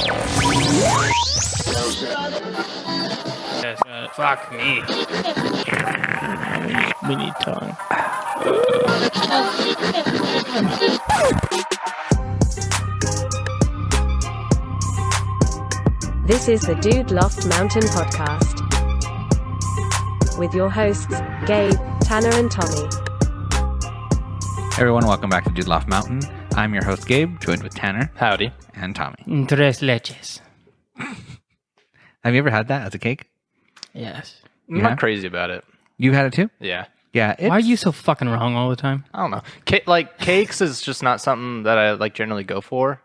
Yes, fuck me. Mini tongue. This is the Dude Loft Mountain podcast with your hosts, Gabe, Tanner, and Tommy. Hey everyone, welcome back to Dude Loft Mountain. I'm your host, Gabe, joined with Tanner. Howdy. And Tommy. Tres leches. Have you ever had that as a cake? Yes. I'm Yeah? not crazy about it. You had it too? Yeah. Yeah. Why are you so fucking wrong all the time? I don't know. Cakes is just not something that I generally go for.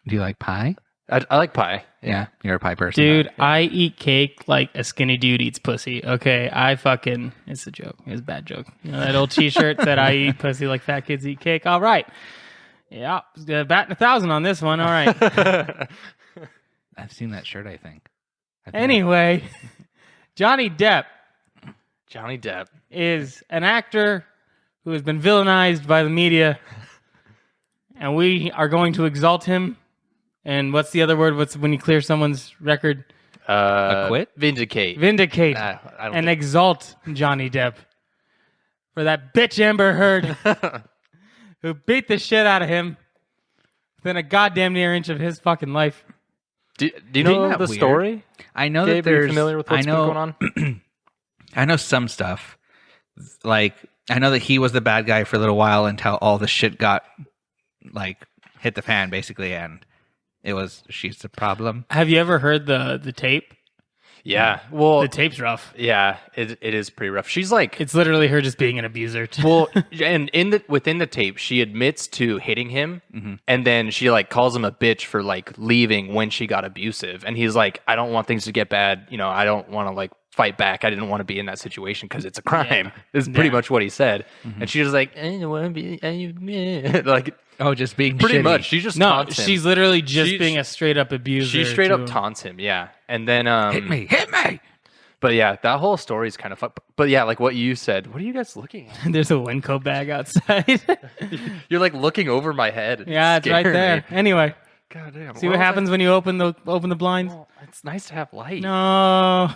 Do you like pie? I like pie. Yeah. You're a pie person. Dude, I eat cake like a skinny dude eats pussy. Okay, it's a joke. It's a bad joke. You know that old t-shirt that I eat pussy like fat kids eat cake? All right. Yeah, batting 1,000 on this one. All right. I've seen that shirt, I think. Anyway, Johnny Depp Johnny Depp. is an actor who has been villainized by the media, and we are going to exalt him. And what's the other word? What's when you clear someone's record? Acquit? Vindicate. Vindicate I don't and think- exalt Johnny Depp for that bitch Amber Heard who beat the shit out of him within a goddamn near inch of his fucking life. Do you know that the weird? story? I know Gabe, that there's... are you familiar with what's been going on? I know some stuff. Like, I know that he was the bad guy for a little while until all the shit got, hit the fan, basically, and it was, she's the problem. Have you ever heard the tape? Yeah. Well, The tape's rough. yeah, it is pretty rough. She's like... It's literally her just being an abuser. Well, and within the tape, she admits to hitting him, and then she calls him a bitch for leaving when she got abusive, and he's like, "I don't want things to get bad. You know, I don't want to fight back. I didn't want to be in that situation because it's a crime." Is pretty much what he said, and she was like, "I don't want to be," Oh, just being pretty shitty. much. She just No, taunts him. she's literally just She's- being a straight up abuser. She straight to up him. taunts him, yeah, and then Hit me! But yeah, that whole story is kind of fucked. But yeah, like what you said. What are you guys looking at? There's a Winco bag outside. You're looking over my head. Yeah, it's right scaring there. me. Anyway, God damn. see what happens when you open the blinds? Well, it's nice to have light. No. All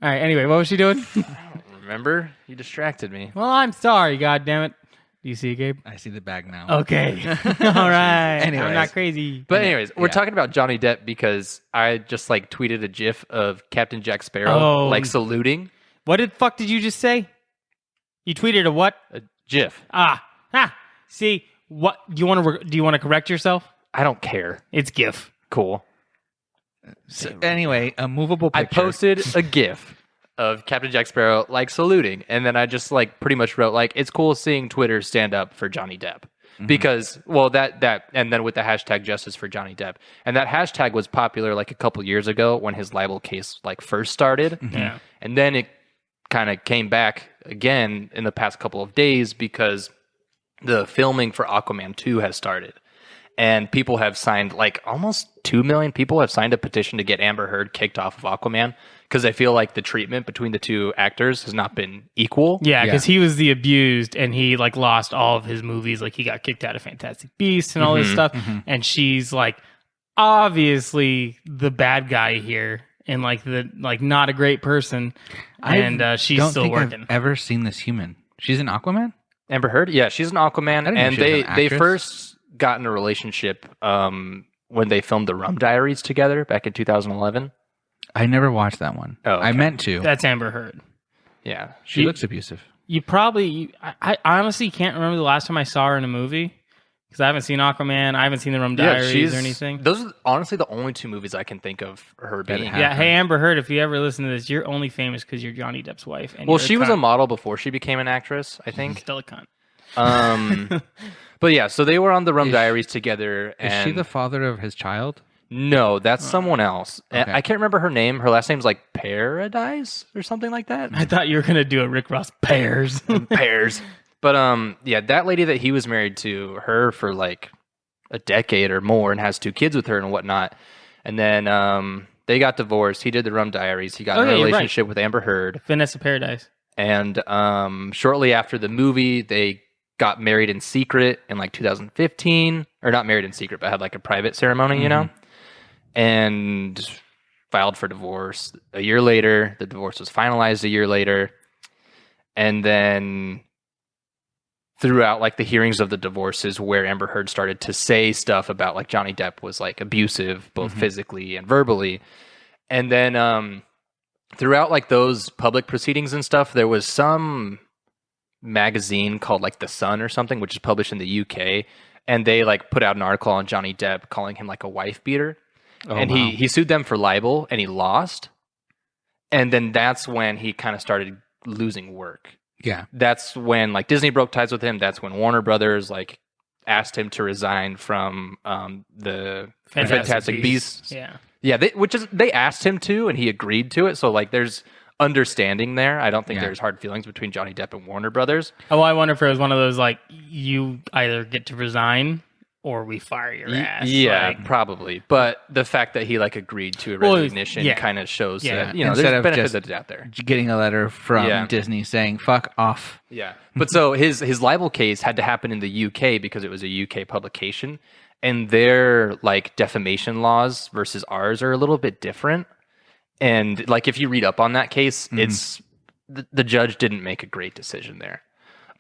right. Anyway, what was she doing? I don't remember. You distracted me. Well, I'm sorry. God damn it. Do you see it, Gabe? I see the bag now. Okay. All right. Anyways. I'm not crazy. But anyways, we're Yeah. talking about Johnny Depp because I just tweeted a GIF of Captain Jack Sparrow Oh. saluting. What the fuck did you just say? You tweeted a what? A GIF. See what? Do you want to correct yourself? I don't care. It's GIF. Cool. So, anyway, a movable I picture. posted a GIF of Captain Jack Sparrow saluting, and then I just pretty much wrote it's cool seeing Twitter stand up for Johnny Depp. Because that and then with the hashtag justice for Johnny Depp, and that hashtag was popular a couple years ago when his libel case first started. Yeah. And then it kind of came back again in the past couple of days because the filming for Aquaman 2 has started. And people have signed, almost 2 million people have signed a petition to get Amber Heard kicked off of Aquaman because they feel like the treatment between the two actors has not been equal. Yeah, because he was the abused, and he lost all of his movies. He got kicked out of Fantastic Beasts and all this stuff. And she's obviously the bad guy here, and not a great person. And she's don't still think working. I've ever seen this human. She's an Aquaman? Amber Heard? Yeah, she's an Aquaman. I didn't know And she was an they actress. first got in a relationship when they filmed the Rum Diaries together back in 2011. I never watched that one. Oh, okay. I meant to. That's Amber Heard. Yeah. She looks abusive. You probably, I honestly can't remember the last time I saw her in a movie because I haven't seen Aquaman. I haven't seen the Rum Diaries or anything. Those are honestly the only two movies I can think of her being. Yeah, hey Amber Heard, if you ever listen to this, you're only famous because you're Johnny Depp's wife. And Well, you're she was a cunt. model before she became an actress, I think. Still a cunt. But yeah, so they were on the Rum Is- Diaries together. Is And she the father of his child? No, that's someone else. And Okay. I can't remember her name. Her last name's Paradise or something like that. I thought you were gonna do a Rick Ross pears. Pears. But yeah, that lady that he was married to, her for a decade or more, and has 2 kids with her and whatnot. And then they got divorced. He did the Rum Diaries. He got in a you're right. relationship with Amber Heard. Vanessa Paradise. And shortly after the movie, they got married in secret in 2015, or not married in secret, but had a private ceremony, you know? and filed for divorce a year later. The divorce was finalized a year later. And then throughout like the hearings of the divorces where Amber Heard started to say stuff about like Johnny Depp was like abusive, both physically and verbally. And then throughout like those public proceedings and stuff, there was some magazine called like The Sun or something, which is published in the UK. And they like put out an article on Johnny Depp calling him like a wife beater. And he sued them for libel and he lost. And then that's when he kind of started losing work. Yeah. That's when like Disney broke ties with him. That's when Warner Brothers like asked him to resign from the Fantastic Beasts. Yeah. Yeah, they asked him to, and he agreed to it. So like, there's understanding there. I don't think there's hard feelings between Johnny Depp and Warner Brothers. Oh, I wonder if it was one of those like you either get to resign or we fire your ass. Yeah, like, probably. But the fact that he like agreed to a resignation kind of shows that Instead there's benefits just out there. Getting a letter from Disney saying "fuck off." Yeah, but so his libel case had to happen in the UK because it was a UK publication. And their like defamation laws versus ours are a little bit different. And like if you read up on that case, it's the judge didn't make a great decision there.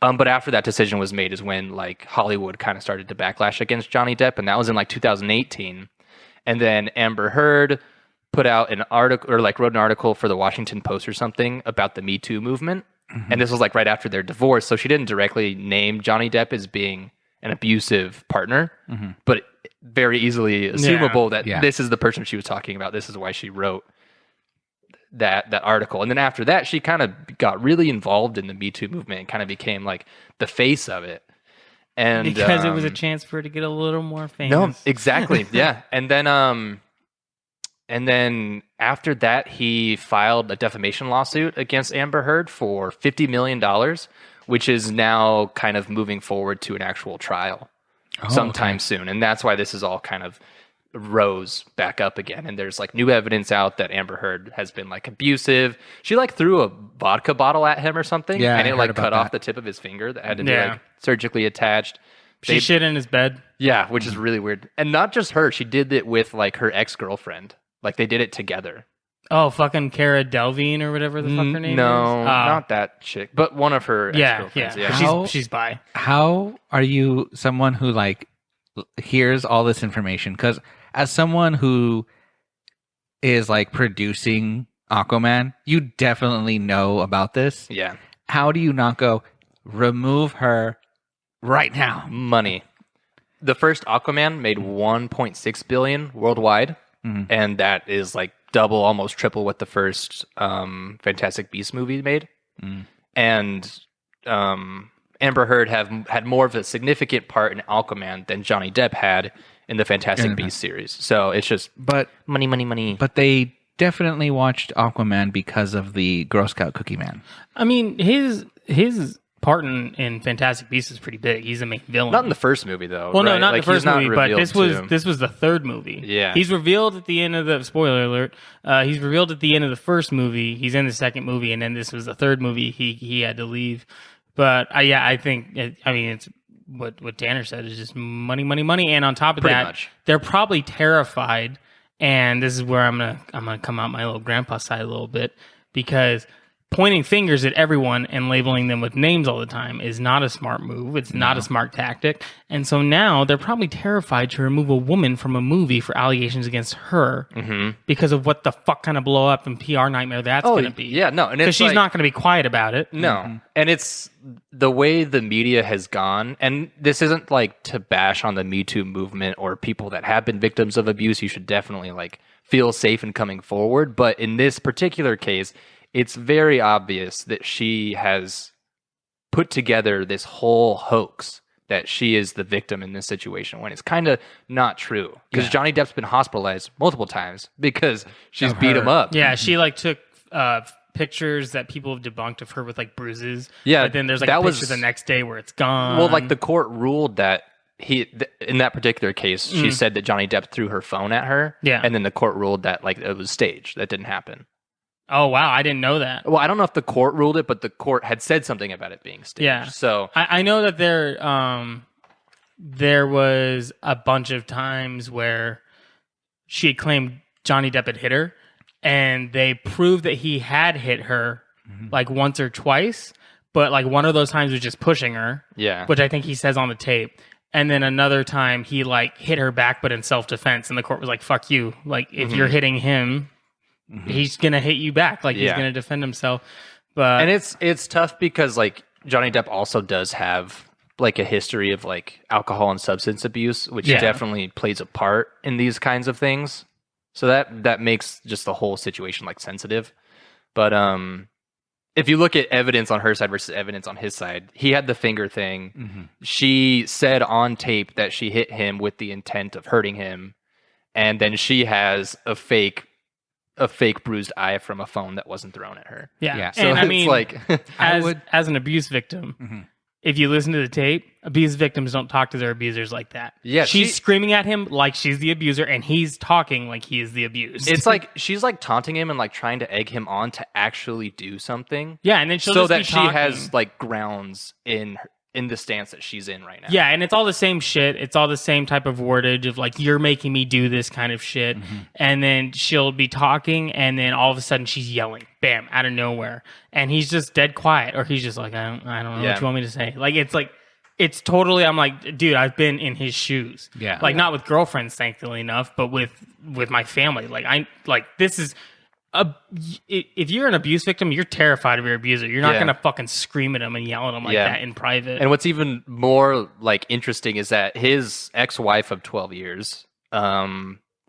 But after that decision was made is when like Hollywood kind of started to backlash against Johnny Depp, and that was in like 2018. And then Amber Heard put out an article or like wrote an article for the Washington Post or something about the Me Too movement. And this was like right after their divorce, so she didn't directly name Johnny Depp as being an abusive partner, but very easily assumable that this is the person she was talking about. This is why she wrote that article. And then after that, she kind of got really involved in the Me Too movement and kind of became like the face of it. And because it was a chance for her to get a little more famous. No, exactly. Yeah. And then after that, he filed a defamation lawsuit against Amber Heard for $50 million, which is now kind of moving forward to an actual trial sometime soon. And that's why this is all kind of rose back up again. And there's like new evidence out that Amber Heard has been like abusive. She like threw a vodka bottle at him or something. Yeah, and it I like heard cut about off the tip of his finger that had to be like surgically attached. She shit in his bed. Yeah, which is really weird. And not just her. She did it with like her ex-girlfriend. Like they did it together. Oh, fucking Cara Delevingne or whatever the fuck her name is. No, not that chick, but one of her ex-girlfriends. Yeah. She's bi. How are you someone who like hears all this information? Because as someone who is like producing Aquaman, you definitely know about this. Yeah. How do you not go remove her right now? Money. The first Aquaman made 1.6 billion worldwide, and that is like double, almost triple what the first Fantastic Beasts movie made. And Amber Heard had more of a significant part in Aquaman than Johnny Depp had in the Fantastic Beasts series. So it's just money. But they definitely watched Aquaman because of the Girl Scout Cookie Man. I mean, his part in Fantastic Beasts is pretty big. He's the main villain. Not in the first movie, though. Well, right? no, not like, the first movie, but revealed this was the third movie. Yeah. He's revealed at the end of the spoiler alert. He's revealed at the end of the first movie. He's in the second movie, and then this was the third movie. He had to leave. But I think it's what Tanner said is just money, and on top of Pretty that, much. they're probably terrified. And this is where I'm gonna come out my little grandpa side a little bit, because pointing fingers at everyone and labeling them with names all the time is not a smart move. It's not a smart tactic. And so now they're probably terrified to remove a woman from a movie for allegations against her because of what the fuck kind of blow up and PR nightmare that's going to be. Yeah, no. Because she's not going to be quiet about it. No. And it's the way the media has gone. And this isn't like to bash on the Me Too movement or people that have been victims of abuse. You should definitely like feel safe in coming forward. But in this particular case, it's very obvious that she has put together this whole hoax that she is the victim in this situation, when it's kind of not true. Because Johnny Depp's been hospitalized multiple times because she's beat him up. Yeah, she like took pictures that people have debunked of her with like bruises. Yeah, but then there's like a picture the next day where it's gone. Well, like the court ruled that in that particular case, she said that Johnny Depp threw her phone at her. Yeah. And then the court ruled that like it was staged. That didn't happen. Oh, wow. I didn't know that. Well, I don't know if the court ruled it, but the court had said something about it being staged. Yeah. So I know that there was a bunch of times where she had claimed Johnny Depp had hit her, and they proved that he had hit her like once or twice, but like one of those times was just pushing her. Yeah. Which I think he says on the tape. And then another time he like hit her back, but in self-defense, and the court was like, "Fuck you! Like if you're hitting him, he's gonna hit you back. Like he's gonna defend himself." But and it's tough because like Johnny Depp also does have like a history of like alcohol and substance abuse, which definitely plays a part in these kinds of things. So that makes just the whole situation like sensitive. But if you look at evidence on her side versus evidence on his side, he had the finger thing. She said on tape that she hit him with the intent of hurting him, and then she has a fake bruised eye from a phone that wasn't thrown at her. Yeah. So And I it's mean, like as an abuse victim, if you listen to the tape, abuse victims don't talk to their abusers like that. Yeah, she's screaming at him like she's the abuser, and he's talking like he is the abused. it's like she's like taunting him and like trying to egg him on to actually do something. Yeah, and then she'll so just that be she talking. has like grounds in the stance that she's in right now. Yeah, and it's all the same shit. It's all the same type of wordage of like, you're making me do this kind of shit. And then she'll be talking, and then all of a sudden she's yelling, bam, out of nowhere. And he's just dead quiet, or he's just like, I don't know what you want me to say. Like, it's totally, I'm like, dude, I've been in his shoes. Yeah. Like, not with girlfriends, thankfully enough, but with my family. Like, this is... if you're an abuse victim, you're terrified of your abuser. You're not gonna fucking scream at him and yell at him like that in private. And what's even more like interesting is that his ex-wife of 12 years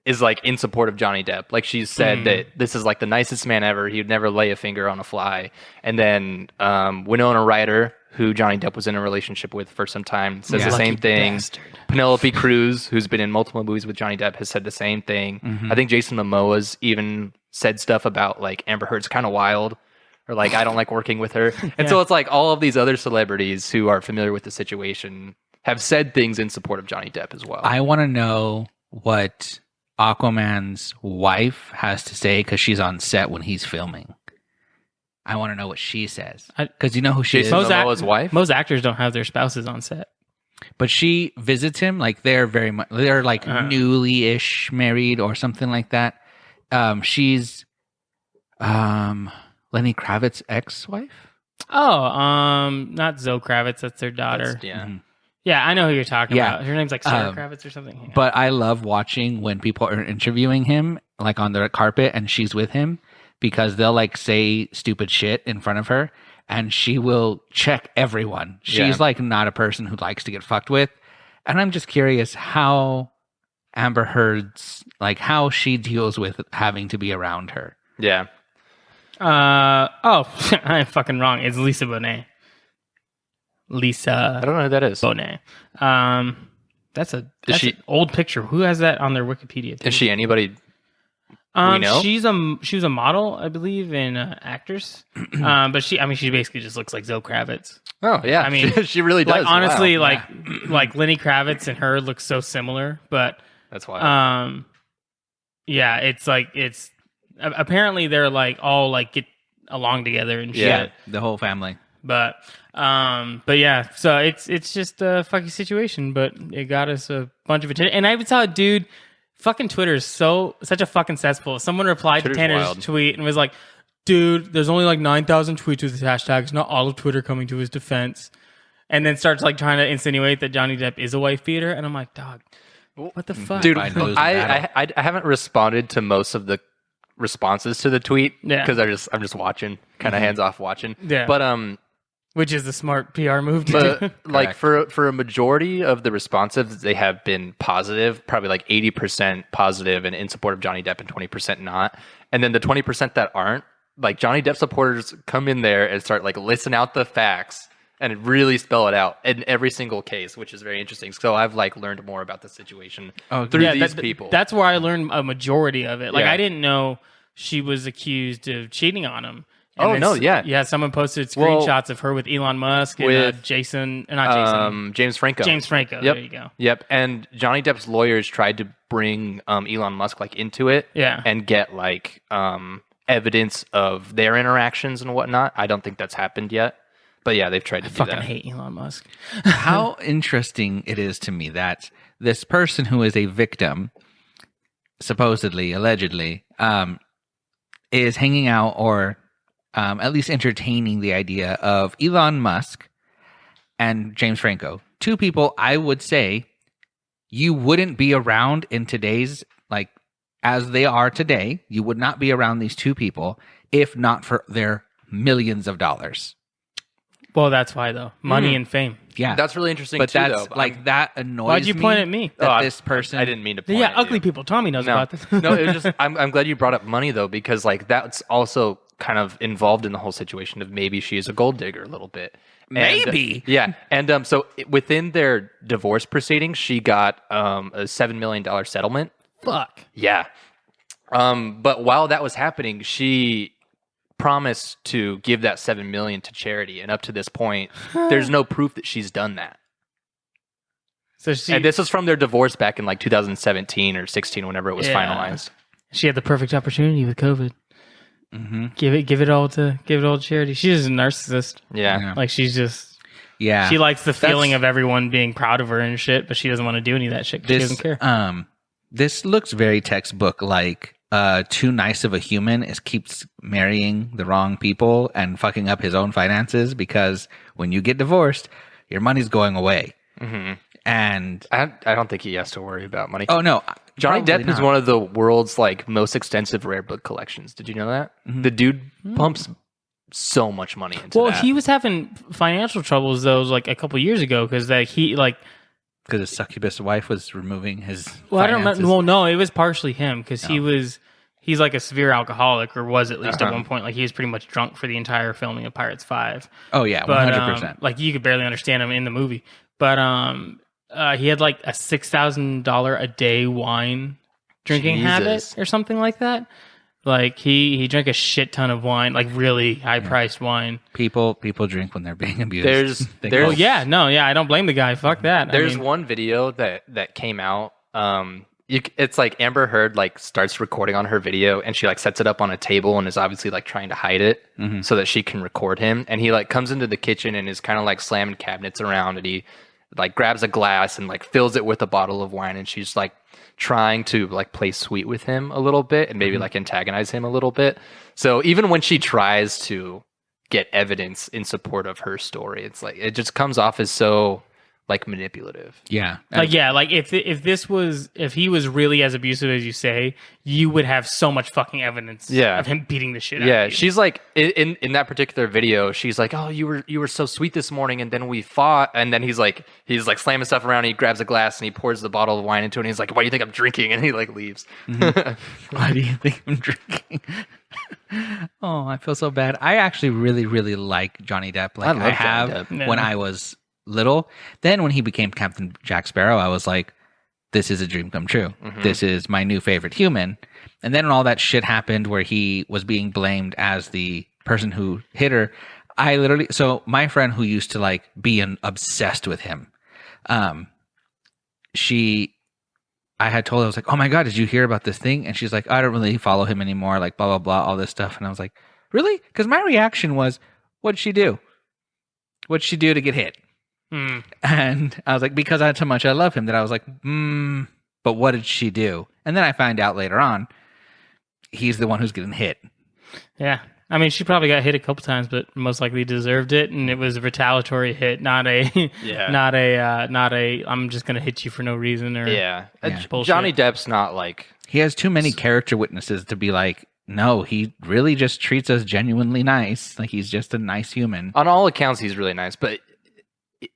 is like in support of Johnny Depp. Like she said that this is like the nicest man ever. He would never lay a finger on a fly. And then Winona Ryder, who Johnny Depp was in a relationship with for some time, says the same thing. Bastard. Penelope Cruz, who's been in multiple movies with Johnny Depp, has said the same thing. I think Jason Momoa's even said stuff about like Amber Heard's kind of wild, or like I don't like working with her. And so it's like all of these other celebrities who are familiar with the situation have said things in support of Johnny Depp as well. I want to know what Aquaman's wife has to say because she's on set when he's filming. I want to know what she says because you know who she is. Jason Momoa's wife? Most actors don't have their spouses on set. But she visits him like they're like newly-ish married or something like that. She's Lenny Kravitz's ex-wife. Oh, not Zoe Kravitz. That's their daughter. Yeah, I know who you're talking about. Her name's like Sarah Kravitz or something. Yeah. But I love watching when people are interviewing him, like on the carpet, and she's with him because they'll like say stupid shit in front of her, and she will check everyone. She's like not a person who likes to get fucked with, and I'm just curious how Amber Heard's like how she deals with having to be around her. Yeah. I'm fucking wrong. It's Lisa Bonet. I don't know who that is. Bonet. That's an old picture. Who has that on their Wikipedia page? Is she anybody we know? She was a model, I believe, and actress. But she basically just looks like Zoe Kravitz. Oh yeah, I mean, she really does. Like honestly, Wow. like Lenny Kravitz and her look so similar, but that's why. Yeah, it's apparently they're like all like get along together and shit. Yeah, the whole family. But yeah, so it's just a fucking situation, but it got us a bunch of attention. And I even saw a dude, fucking Twitter is such a fucking cesspool. Someone replied Twitter's to Tanner's wild. tweet and was like, dude, there's only like 9,000 tweets with this hashtag. It's not all of Twitter coming to his defense. And then starts like trying to insinuate that Johnny Depp is a wife beater. And I'm like, dog, what the fuck? Dude, Fine, lose the I haven't responded to most of the responses to the tweet because I'm just watching, kind of hands off watching. Yeah. But which is the smart PR move to do. but like for a majority of the responses, they have been positive, probably like 80% positive and in support of Johnny Depp and 20% not. And then the 20% that aren't, like Johnny Depp supporters come in there and start like listing out the facts and really spell it out in every single case, which is very interesting. So I've like learned more about the situation through these people. That's where I learned a majority of it. Like Yeah. I didn't know she was accused of cheating on him. Oh, no, yeah. Yeah, someone posted Well, screenshots of her with Elon Musk and with, James Franco. James Franco. There you go. Yep. And Johnny Depp's lawyers tried to bring Elon Musk like into it and get like evidence of their interactions and whatnot. I don't think that's happened yet. But yeah, they've tried to do that. I fucking hate Elon Musk. How interesting it is to me that this person who is a victim supposedly, allegedly, is hanging out or at least entertaining the idea of Elon Musk and James Franco. Two people I would say you wouldn't be around in today's, like, as they are today. You would not be around these two people if not for their millions of dollars. Well, that's why, though. Money and fame. Yeah. That's really interesting, but too, that's though. like, that annoys me. Why'd you point at me? That this person... I didn't mean to point Yeah, at ugly you. people. Tommy knows No, about this. no, it was just, I'm glad you brought up money, though, because, like, that's also kind of involved in the whole situation of maybe she is a gold digger a little bit. Maybe. Yeah. And so within their divorce proceedings, she got a $7 million settlement. Fuck. Yeah. But while that was happening, she promised to give that $7 million to charity, and up to this point, there's no proof that she's done that. So she, And this was from their divorce back in like 2017 or 16, whenever it was finalized. She had the perfect opportunity with COVID. Mm-hmm. Give it all to charity. She's a narcissist. Yeah. Like she's just Yeah. she likes the feeling of everyone being proud of her and shit, but she doesn't want to do any of that shit. 'Cause she doesn't care. This looks very textbook, like too nice of a human keeps marrying the wrong people and fucking up his own finances, because when you get divorced, your money's going away. Mm-hmm. And I don't think he has to worry about money. oh no, Johnny probably Depp is not. one of the world's like most extensive rare book collections. Did you know that? Mm-hmm. The dude pumps so much money into Well, that. he was having financial troubles though, like a couple years ago, because he like. because his succubus wife was removing his. Well, I don't finances. remember. Well, no, it was partially him because he's like a severe alcoholic, or was at least at one point. Like he was pretty much drunk for the entire filming of Pirates 5. Oh yeah, But 100%. like you could barely understand him in the movie. But he had like a $6,000 a day wine drinking habit Jesus. or something like that. Like he drank a shit ton of wine, like really high priced wine. People drink when they're being abused. There's Oh yeah, no, yeah, I don't blame the guy. Fuck that. There's one video that came out. It's like Amber Heard like starts recording on her video, and she like sets it up on a table and is obviously like trying to hide it so that she can record him. And he like comes into the kitchen and is kind of like slamming cabinets around, and he like grabs a glass and like fills it with a bottle of wine, and she's like trying to like play sweet with him a little bit and maybe like antagonize him a little bit. So even when she tries to get evidence in support of her story, it's like it just comes off as so like manipulative. Yeah. Like yeah, like if he was really as abusive as you say, you would have so much fucking evidence of him beating the shit out of you. She's like in that particular video, she's like, "Oh, you were so sweet this morning, and then we fought." And then he's like slamming stuff around. And he grabs a glass and he pours the bottle of wine into it. And he's like, "Why do you think I'm drinking?" And he like leaves. Why do you think I'm drinking? Oh, I feel so bad. I actually really, really like Johnny Depp. Like love I Johnny have Depp. when I was little. Then when he became Captain Jack Sparrow, I was like, this is a dream come true. This is my new favorite human. And then when all that shit happened where he was being blamed as the person who hit her, so my friend who used to like be obsessed with him, I had told her, I was like, oh my God, did you hear about this thing? And she's like, I don't really follow him anymore, like blah, blah, blah, all this stuff. And I was like, really? Because my reaction was, what'd she do? What'd she do to get hit? And I was like, because that's how much I love him, that I was like, but what did she do? And then I find out later on, he's the one who's getting hit. Yeah. I mean, she probably got hit a couple times, but most likely deserved it, and it was a retaliatory hit, not a, I'm just gonna hit you for no reason or bullshit. Johnny Depp's not like He has too many character witnesses to be like, no, he really just treats us genuinely nice. Like he's just a nice human. on all accounts he's really nice, but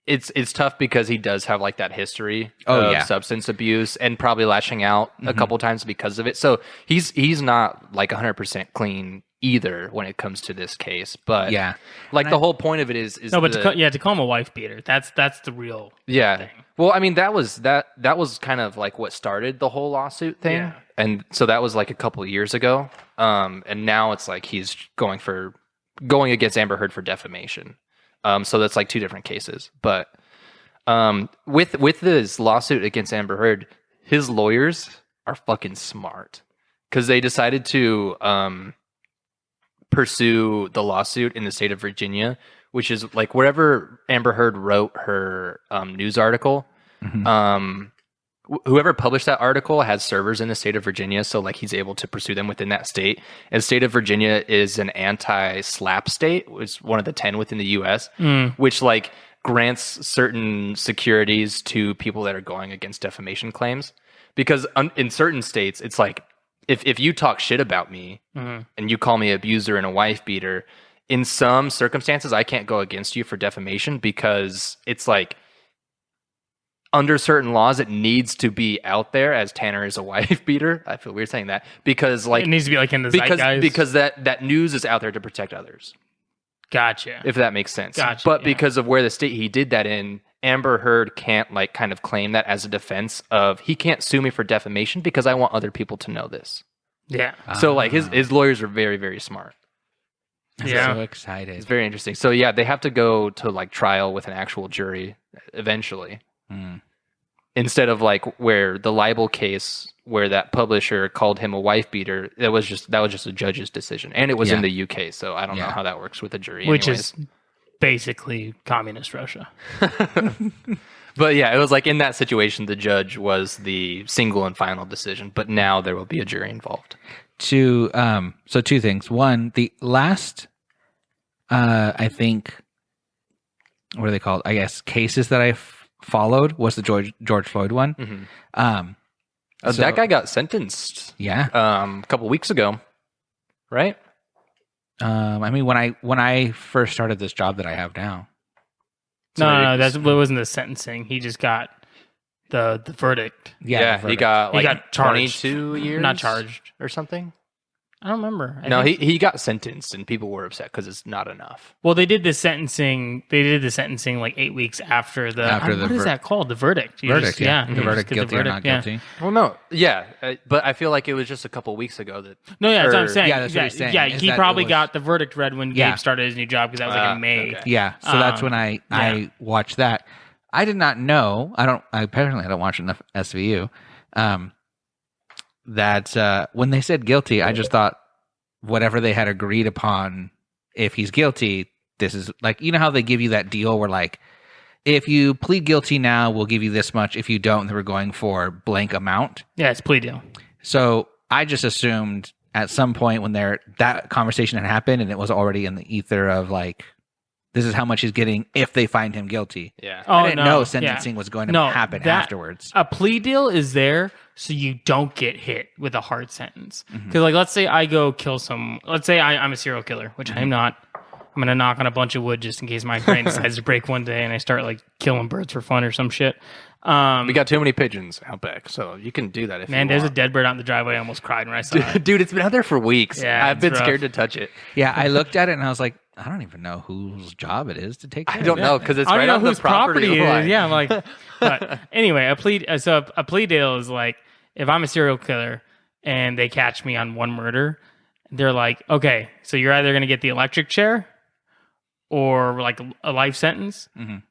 it's tough because he does have like that history Oh, of yeah. substance abuse and probably lashing out a couple times because of it. So he's not like 100% clean either when it comes to this case. But Yeah. like the whole point of it is No, but to call him a wife beater, that's the real thing. Well, I mean that was kind of like what started the whole lawsuit thing. Yeah. And so that was like a couple of years ago. And now it's like he's going against Amber Heard for defamation. So that's like two different cases. But with this lawsuit against Amber Heard, his lawyers are fucking smart because they decided to pursue the lawsuit in the state of Virginia, which is like wherever Amber Heard wrote her news article. whoever published that article has servers in the state of Virginia, so like he's able to pursue them within that state. And the state of Virginia is an anti-SLAPP state, which is one of the 10 within the U.S., which like grants certain securities to people that are going against defamation claims. Because in certain states, it's like if you talk shit about me and you call me an abuser and a wife beater, in some circumstances, I can't go against you for defamation because it's like, under certain laws, it needs to be out there as Tanner is a wife beater. I feel weird saying that because like it needs to be like in the zeitgeist. Because that news is out there to protect others. Gotcha. If that makes sense. Gotcha. But because of where the state he did that in, Amber Heard can't like kind of claim that as a defense of he can't sue me for defamation because I want other people to know this. Yeah. So like his lawyers are very, very smart. I'm Yeah. so excited. It's very interesting. So yeah, they have to go to like trial with an actual jury eventually. Instead of like where the libel case where that publisher called him a wife beater, that was just a judge's decision, and it was in the UK, so I don't know how that works with a jury. Which anyways. is basically communist Russia. But yeah, it was like in that situation, the judge was the single and final decision, but now there will be a jury involved. So two things. One, the last, I think, what are they called? I guess cases that I followed was the George Floyd one. That guy got sentenced. Yeah. A couple weeks ago, right? I mean, when I first started this job that I have now. No, that wasn't the sentencing. He just got the verdict. Yeah, he got like He got charged. 22 years, Not charged. or something. I don't remember. No, he got sentenced, and people were upset because it's not enough. Well, they did the sentencing. They did the sentencing like 8 weeks after the. What is that called? The verdict. You Verdict. just- Yeah. you The just verdict, get guilty or not yeah. guilty. Well, no, yeah, but I feel like it was just a couple weeks ago that. No, yeah, that's what I'm or- saying. Yeah, that's what he's saying, Yeah, is he that probably it was- got the verdict read when Yeah. Gabe started his new job because that was like in May. okay. Yeah. So that's when I watched that. I did not know. I don't watch enough SVU. That when they said guilty, I just thought whatever they had agreed upon, if he's guilty, this is like, you know how they give you that deal where like, if you plead guilty now, we'll give you this much. If you don't, then we're going for blank amount. Yeah, it's plea deal. So I just assumed at some point when that conversation had happened and it was already in the ether of like, this is how much he's getting if they find him guilty. Yeah. Oh, I didn't no, know sentencing yeah. was going to No, happen that- afterwards. A plea deal is there so you don't get hit with a hard sentence. Mm-hmm. Because, like, let's say I go kill some. Let's say I'm a serial killer, which Mm-hmm. I'm not. I'm gonna knock on a bunch of wood just in case my brain decides to break one day and I start like killing birds for fun or some shit. We got too many pigeons out back, so you can do that if Man, you there's a want. dead bird out in the driveway. I almost cried when I saw it. Dude, it's been out there for weeks. Yeah, I've it's been rough. scared to touch it. Yeah, I looked at it and I was like, I don't even know whose job it is to take care I don't of know because it's I right don't on know the whose property it line. is. Yeah, I'm like, but anyway, a plea deal is like if I'm a serial killer and they catch me on one murder, they're like, okay, so you're either gonna get the electric chair or like a life sentence. Mhm.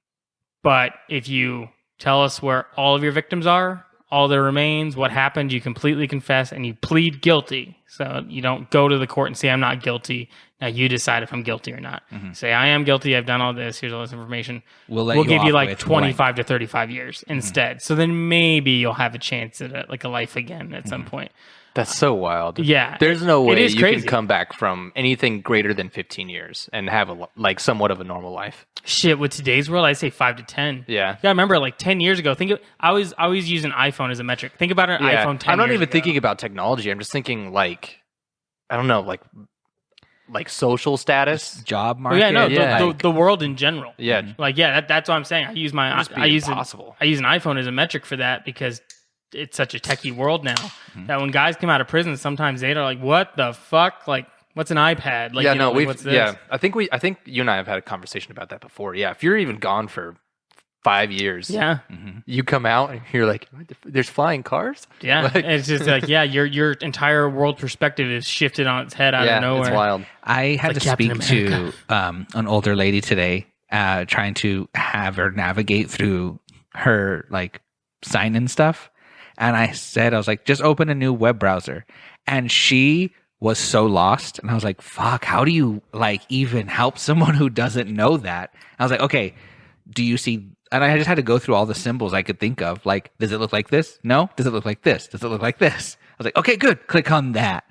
But if you tell us where all of your victims are, all their remains, what happened, you completely confess and you plead guilty. So you don't go to the court and say, I'm not guilty. Now you decide if I'm guilty or not. Say, I am guilty. I've done all this. Here's all this information. We'll let We'll you give you off like with 25 to 35 years instead. So then maybe you'll have a chance at like a life again at some point. That's so wild. Yeah. There's no It way is you crazy. can come back from anything greater than 15 years and have like somewhat of a normal life. Shit, with today's world, I say 5 to 10. Yeah. You gotta remember, like 10 years ago, I always use an iPhone as a metric. Think about an iPhone 10 I'm not years even ago. thinking about technology. I'm just thinking like, I don't know, like social status. job Well, market. yeah, no, Yeah. the world in general. Yeah. Like, yeah, that's what I'm saying. I use my, Must be I use impossible. I use an iPhone as a metric for that because it's such a techie world now that when guys come out of prison, sometimes they're like, "What the fuck? Like, what's an iPad?" Like, Yeah, you know, no, like, we've what's this? yeah. I think you and I have had a conversation about that before. Yeah, if you're even gone for 5 years, yeah, you come out and you're like, there's flying cars. yeah. Like- It's just like, yeah, your entire world perspective is shifted on its head out Yeah, of nowhere. it's wild. I had like to Captain speak America. to an older lady today, trying to have her navigate through her like sign in stuff. And I was like, just open a new web browser. And she was so lost. And I was like, fuck, how do you like even help someone who doesn't know that? I was like, okay, do you see and I just had to go through all the symbols I could think of. Like, does it look like this? No. Does it look like this? Does it look like this? I was like, okay, good. Click on that.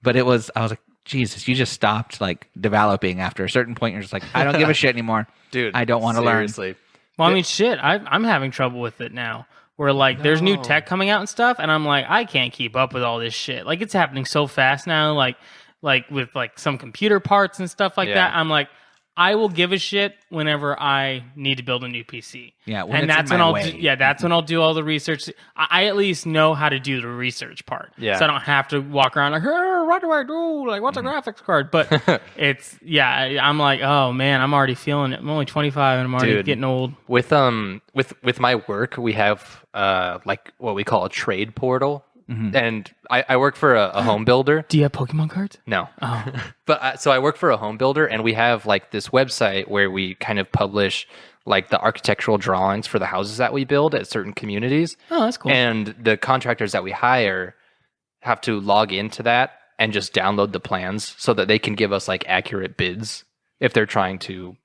But I was like, Jesus, you just stopped like developing after a certain point. You're just like, I don't give a shit anymore. Dude, I don't want to learn. Well, I mean, shit, I'm having trouble with it now. Where like there's new tech coming out and stuff, and I'm like, I can't keep up with all this shit. Like it's happening so fast now. Like with like some computer parts and stuff like that. I'm like, I will give a shit whenever I need to build a new PC. Yeah, and that's when that's when I'll do all the research. I at least know how to do the research part. Yeah. So I don't have to walk around like, what do I do? Like, what's a graphics card? But I'm like, oh man, I'm already feeling it. I'm only 25 and I'm already getting old. With my work, we have like what we call a trade portal. Mm-hmm. And I work for a home builder. Do you have Pokemon cards? No. Oh. But so I work for a home builder, and we have like this website where we kind of publish like the architectural drawings for the houses that we build at certain communities. Oh, that's cool. And the contractors that we hire have to log into that and just download the plans so that they can give us like accurate bids if they're trying to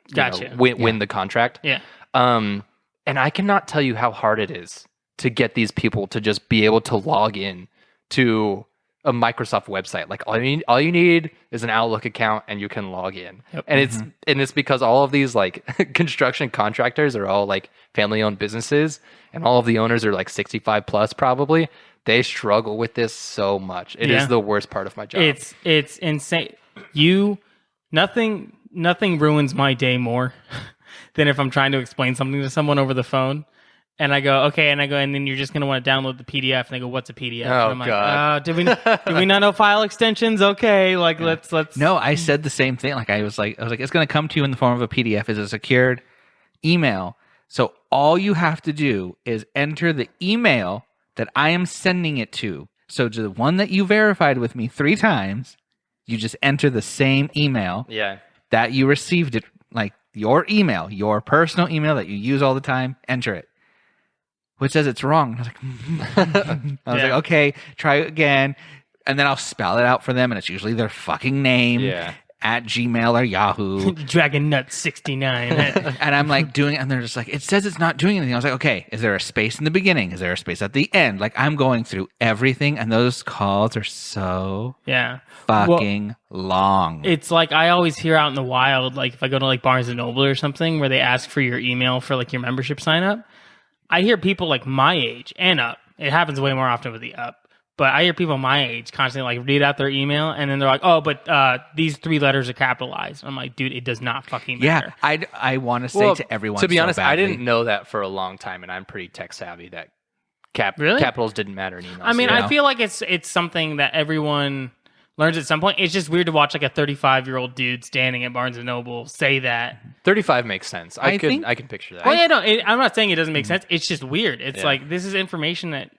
win the contract. Yeah. And I cannot tell you how hard it is to get these people to just be able to log in to a Microsoft website. Like all you need is an Outlook account and you can log in. Yep. And it's because all of these like construction contractors are all like family owned businesses, and all of the owners are like 65 plus probably. They struggle with this so much. It is the worst part of my job. It's insane. Nothing ruins my day more than if I'm trying to explain something to someone over the phone. And I go, okay, and then you're just going to want to download the PDF. And they go, what's a PDF? Oh, and I'm God. Did we not know file extensions? Okay, like let's. No, I said the same thing. Like I was like, it's going to come to you in the form of a PDF. It's a secured email. So all you have to do is enter the email that I am sending it to. So to the one that you verified with me 3 times, you just enter the same email that you received it, like your email, your personal email that you use all the time, enter it. Which says it's wrong. I was like, okay, try it again. And then I'll spell it out for them, and it's usually their fucking name at Gmail or Yahoo. Dragonnut69. And I'm like doing it, and they're just like, it says it's not doing anything. I was like, okay, is there a space in the beginning? Is there a space at the end? Like, I'm going through everything, and those calls are so fucking long. It's like I always hear out in the wild, like if I go to like Barnes & Noble or something, where they ask for your email for like your membership sign up. I hear people like my age and up. It happens way more often with the up. But I hear people my age constantly like read out their email, and then they're like, oh, but these 3 letters are capitalized. I'm like, dude, it does not fucking matter. Yeah, I want to say to everyone, to be honest, badly. I didn't know that for a long time, and I'm pretty tech savvy that capitals didn't matter in emails. I mean, I feel like it's something that everyone learns at some point. It's just weird to watch like a 35-year-old dude standing at Barnes & Noble say that. 35 makes sense. I can picture that. Well, yeah, no, I'm not saying it doesn't make sense. It's just weird. It's like this is information that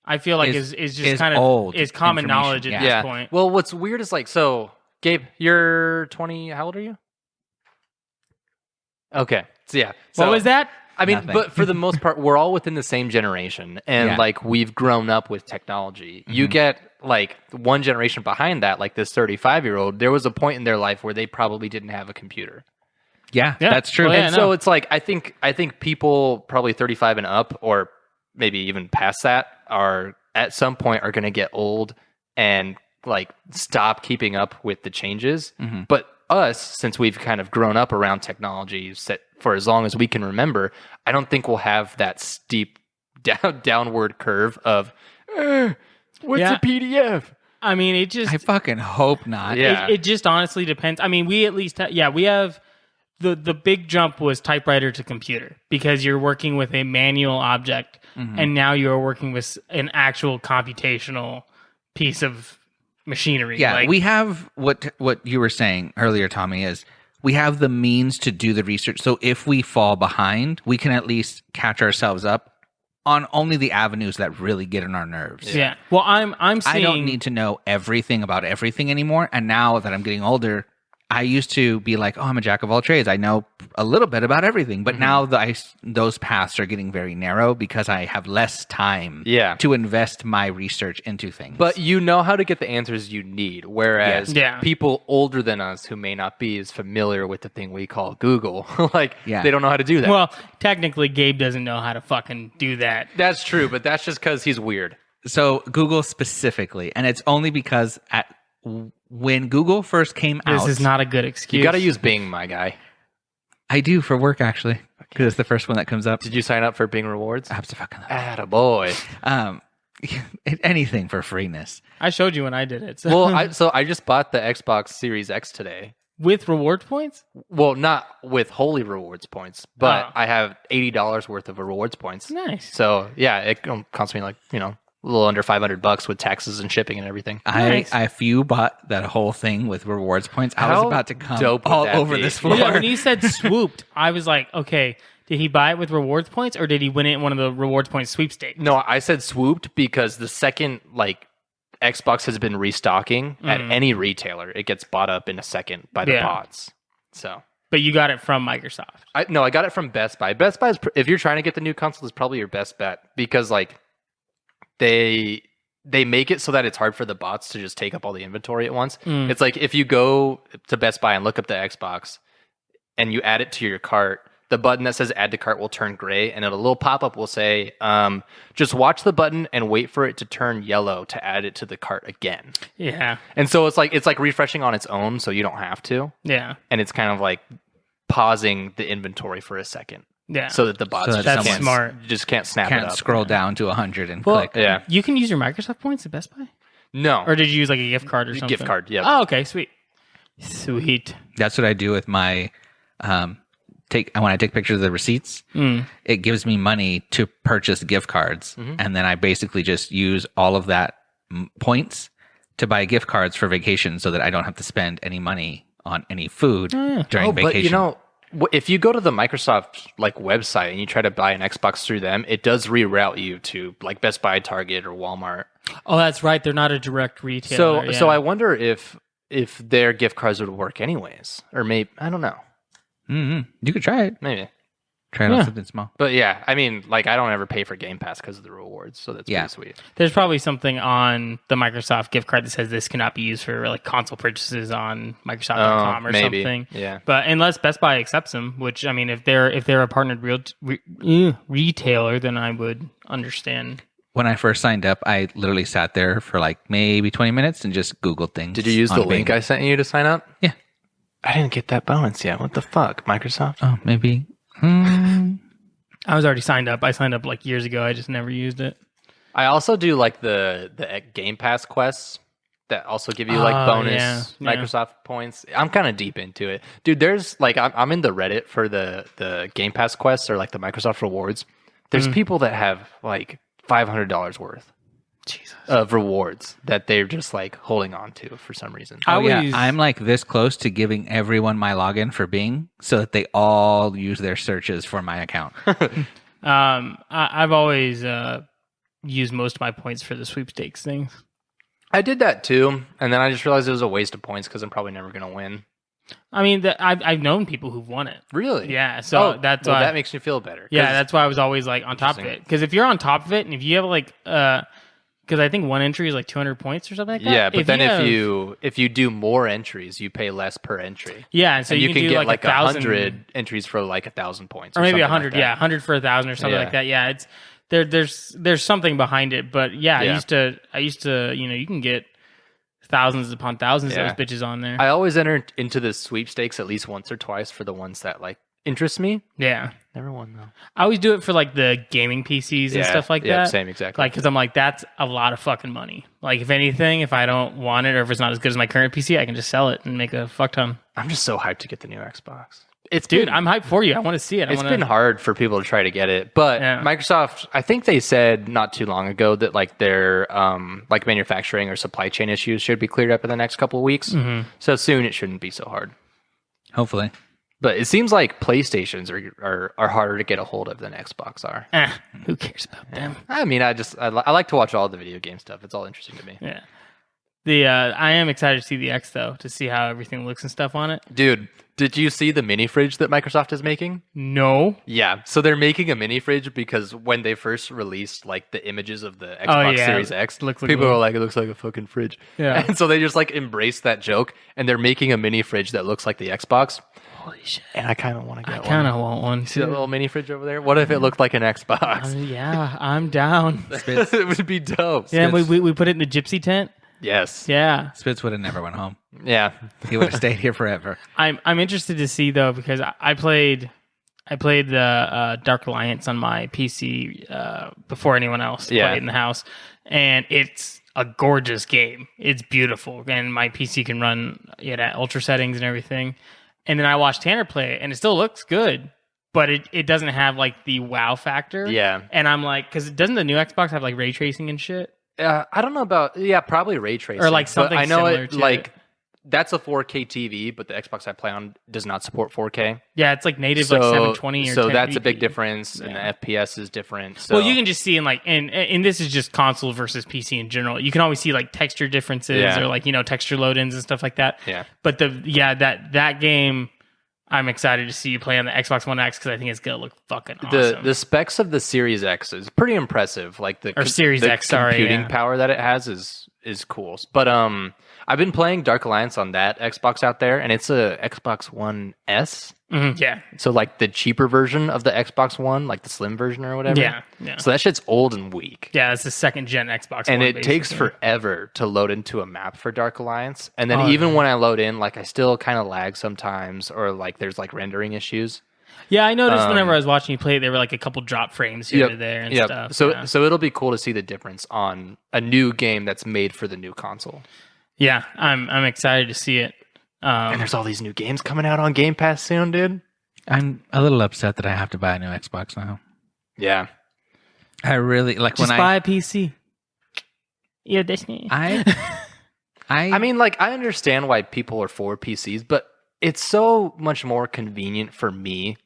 I feel like is just kind of old is common knowledge at this point. Well, what's weird is like, so Gabe, you're 20. How old are you? Okay, so yeah. So, what was that? I mean, but for the most part, we're all within the same generation, and like we've grown up with technology. Mm-hmm. You get like one generation behind that, like this 35-year-old. There was a point in their life where they probably didn't have a computer. Yeah, that's true. Well, so it's like I think people probably 35 and up, or maybe even past that, are at some point are going to get old and like stop keeping up with the changes. Mm-hmm. But us, since we've kind of grown up around technology for as long as we can remember, I don't think we'll have that steep downward curve of what's a PDF. I mean, it just I fucking hope not. Yeah, it just honestly depends. I mean, we at least we have the big jump was typewriter to computer, because you're working with a manual object, and now you're working with an actual computational piece of machinery. Yeah, we have what you were saying earlier, Tommy, is we have the means to do the research. So if we fall behind, we can at least catch ourselves up on only the avenues that really get on our nerves. Yeah. Well, I'm seeing, I don't need to know everything about everything anymore. And now that I'm getting older, I used to be like, oh, I'm a jack of all trades. I know a little bit about everything. But now those paths are getting very narrow because I have less time to invest my research into things. But you know how to get the answers you need. Whereas people older than us who may not be as familiar with the thing we call Google, they don't know how to do that. Well, technically, Gabe doesn't know how to fucking do that. That's true, but that's just because he's weird. So Google specifically, and it's only because when Google first came out... This is not a good excuse. You got to use Bing, my guy. I do for work, actually, because it's the first one that comes up. Did you sign up for Bing Rewards? Absolutely. Attaboy. Anything for freeness. I showed you when I did it. So. Well, I just bought the Xbox Series X today. With reward points? Well, not with Holy Rewards points, but I have $80 worth of rewards points. Nice. So, yeah, it costs me a little under $500 with taxes and shipping and everything. Nice. If you bought that whole thing with rewards points, I was about to come all over this floor. Yeah, when you said swooped, I was like, okay, did he buy it with rewards points or did he win it in one of the rewards points sweepstakes? No, I said swooped because the second Xbox has been restocking at any retailer, it gets bought up in a second by the bots. So, but you got it from Microsoft. I got it from Best Buy. Best Buy is if you're trying to get the new console, is probably your best bet because they make it so that it's hard for the bots to just take up all the inventory at once. It's like if you go to Best Buy and look up the Xbox and you add it to your cart, the button that says add to cart will turn gray and a little pop-up will say, just watch the button and wait for it to turn yellow to add it to the cart again. Yeah. And so it's like refreshing on its own so you don't have to. Yeah. And it's kind of like pausing the inventory for a second. Yeah. So that the bots that's smart. Just can't snap it up. Scroll down to 100 and click. Yeah. You can use your Microsoft points at Best Buy? No. Or did you use like a gift card or something? Gift card, yeah. Oh, okay, sweet. Sweet. That's what I do with my when I take pictures of the receipts, it gives me money to purchase gift cards. And then I basically just use all of that points to buy gift cards for vacation so that I don't have to spend any money on any food during vacation. But if you go to the Microsoft website and you try to buy an Xbox through them, it does reroute you to Best Buy, Target, or Walmart. Oh, that's right. They're not a direct retailer. So I wonder if their gift cards would work anyways, or maybe I don't know. You could try it. Maybe try it on something small. But yeah, I mean, I don't ever pay for Game Pass because of the rewards, so that's pretty sweet. There's probably something on the Microsoft gift card that says this cannot be used for console purchases on Microsoft.com or something. Yeah. But unless Best Buy accepts them, which I mean, if they're a partnered retailer, then I would understand. When I first signed up, I literally sat there for maybe 20 minutes and just Googled things. Did you use the link I sent you to sign up? Yeah. I didn't get that bonus yet. What the fuck, Microsoft? Oh, maybe. I was already signed up. I signed up years ago. I just never used it. I also do the Game Pass quests that also give you bonus Microsoft points. I'm kind of deep into it, dude. There's I'm in the Reddit for the Game Pass quests or the Microsoft rewards. There's people that have $500 worth of rewards that they're just holding on to for some reason. I'm this close to giving everyone my login for Bing so that they all use their searches for my account. I've always used most of my points for the sweepstakes things. I did that too, and then I just realized it was a waste of points because I'm probably never going to win. I mean, I've known people who've won it. Really? Yeah. So that's why that makes me feel better. Yeah, that's why I was always on top of it. Because if you're on top of it, and if you have because I think one entry is 200 points or something like that. Yeah, but if you do more entries, you pay less per entry. Yeah, so you can get do 100 entries for 1,000 points, or maybe 100. Yeah, 100 for 1,000 or something like that. Yeah, it's there's something behind it, but I used to you can get thousands upon thousands of those bitches on there. I always enter into the sweepstakes at least once or twice for the ones that interest me. Yeah. Never won though. I always do it for the gaming PCs and stuff like that. Yeah, same exactly. Because I'm that's a lot of fucking money. If anything, if I don't want it or if it's not as good as my current PC, I can just sell it and make a fuck ton. I'm just so hyped to get the new Xbox. I'm hyped for you. I want to see it. It's been hard for people to try to get it, but Microsoft, I think they said not too long ago that their manufacturing or supply chain issues should be cleared up in the next couple of weeks. Mm-hmm. So soon it shouldn't be so hard. Hopefully. But it seems like PlayStations are harder to get a hold of than Xbox are. Who cares about them? I mean, I like to watch all the video game stuff. It's all interesting to me. Yeah. I am excited to see the X though, to see how everything looks and stuff on it. Dude, did you see the mini fridge that Microsoft is making? No. Yeah, so they're making a mini fridge because when they first released like the images of the Xbox Series X, people were like, it looks like a fucking fridge. Yeah. And so they just like embraced that joke, and they're making a mini fridge that looks like the Xbox. Holy shit. And I kind of want to get one. I kind of want one. See that little mini fridge over there? What if it looked like an Xbox? Yeah, I'm down. It would be dope. Yeah, we put it in the gypsy tent. Yes. Yeah. Spitz would have never went home. Yeah. He would have stayed here forever. I'm interested to see though, because I played the Dark Alliance on my PC before anyone else played in the house, and it's a gorgeous game. It's beautiful, and my PC can run it at ultra settings and everything. And then I watched Tanner play it, and it still looks good, but it doesn't have like the wow factor. Yeah. And I'm like, because doesn't the new Xbox have like ray tracing and shit? I don't know about probably ray tracing or like something. I know similar it to like it. That's a 4K TV, but the Xbox I play on does not support 4K. Yeah, it's like native like 720 or so 1080p. that's a big difference, and the FPS is different. So. Well, you can just see in like and this is just console versus PC in general. You can always see like texture differences or like texture load-ins and stuff like that. Yeah. But that game, I'm excited to see you play on the Xbox One X because I think it's gonna look fucking awesome. The specs of the Series X is pretty impressive. Like the Series X, computing power that it has is cool. But I've been playing Dark Alliance on that Xbox out there, and it's a Xbox One S. Mm-hmm, yeah. So like the cheaper version of the Xbox One, like the slim version or whatever. Yeah. So that shit's old and weak. Yeah, it's the second gen Xbox and One, it takes forever to load into a map for Dark Alliance. And then even when I load in, like I still kind of lag sometimes, or like there's like rendering issues. Yeah, I noticed whenever I was watching you play, there were like a couple drop frames here and there and stuff. So it'll be cool to see the difference on a new game that's made for the new console. Yeah, I'm excited to see it. And there's all these new games coming out on Game Pass soon, dude. I'm a little upset that I have to buy a new Xbox now. Yeah. I really like just when buy a PC. Yeah, Disney. I mean, like, I understand why people are for PCs, but it's so much more convenient for me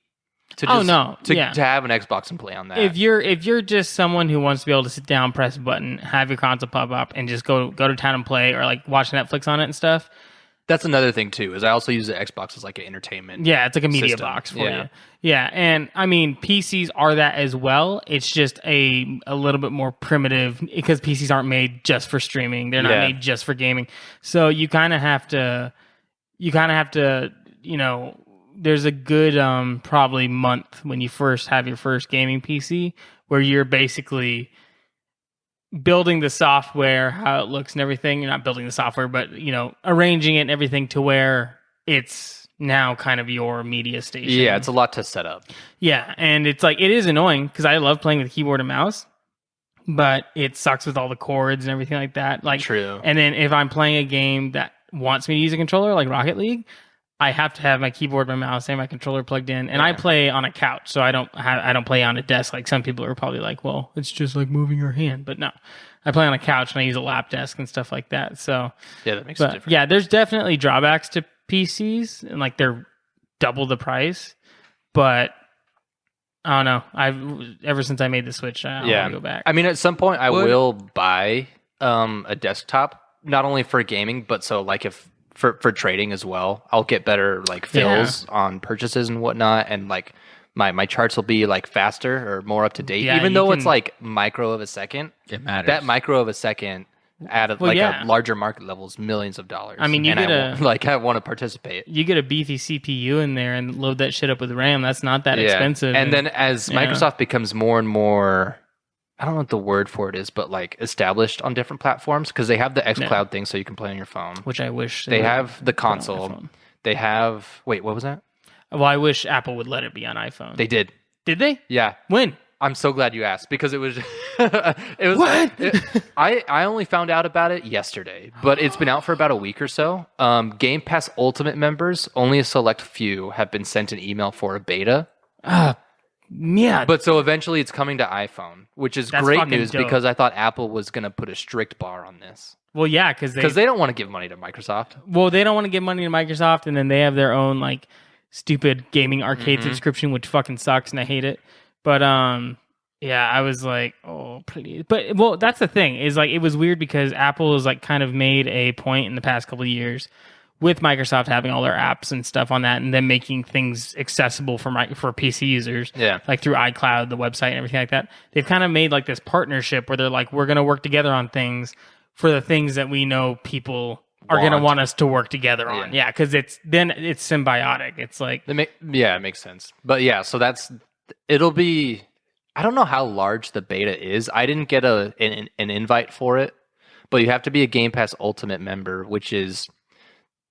to just to have an Xbox and play on that. If you're just someone who wants to be able to sit down, press a button, have your console pop up, and just go to town and play, or like watch Netflix on it and stuff. That's another thing too. Is I also use the Xbox as like an entertainment. Yeah, it's like a media system. box for you. Yeah, and I mean PCs are that as well. It's just a little bit more primitive because PCs aren't made just for streaming. They're not made just for gaming. So you kind of have to. There's a good probably month when you first have your first gaming PC where you're basically building the software, how it looks and everything. You're not building the software, but arranging it and everything to where it's now kind of your media station. Yeah, it's a lot to set up. Yeah, and it's like it is annoying because I love playing with keyboard and mouse, but it sucks with all the cords and everything like that. Like true. And then if I'm playing a game that wants me to use a controller, like Rocket League, I have to have my keyboard, my mouse, and my controller plugged in, and I play on a couch, so I don't play on a desk like some people are probably like, well, it's just like moving your hand, but no, I play on a couch and I use a lap desk and stuff like that. So yeah, that makes a difference. Yeah, there's definitely drawbacks to PCs, and like they're double the price, but I don't know. Ever since I made the switch, I want to go back. I mean, at some point, I will buy a desktop, not only for gaming, but so like if. For trading as well, I'll get better like fills on purchases and whatnot, and like my charts will be like faster or more up to date. Even though it's like micro of a second, it matters. That micro of a second at a larger market level is millions of dollars. I mean, I want to participate. You get a beefy CPU in there and load that shit up with RAM. That's not that expensive. And then as Microsoft becomes more and more, I don't know what the word for it is, but like established on different platforms, because they have the xCloud thing so you can play on your phone. Which I wish they have the console. They have what was that? Well, I wish Apple would let it be on iPhone. They did. Did they? Yeah. When? I'm so glad you asked because it was what? I only found out about it yesterday, but it's been out for about a week or so. Game Pass Ultimate members, only a select few have been sent an email for a beta. Yeah. But so eventually it's coming to iPhone, which is great news because I thought Apple was going to put a strict bar on this. Well, yeah, because they don't want to give money to Microsoft. Well, they don't want to give money to Microsoft, and then they have their own like stupid gaming arcade subscription, which fucking sucks, and I hate it. But Yeah, I was like, oh, please. But, well, that's the thing is like, it was weird because Apple has like kind of made a point in the past couple of years with Microsoft having all their apps and stuff on that and then making things accessible for PC users. Yeah. Like through iCloud, the website and everything like that. They've kind of made like this partnership where they're like, we're going to work together on things for the things that we know people are going to want us to work together on. Yeah, because it's symbiotic. It's like... it makes sense. But yeah, so it'll be... I don't know how large the beta is. I didn't get an invite for it, but you have to be a Game Pass Ultimate member, which is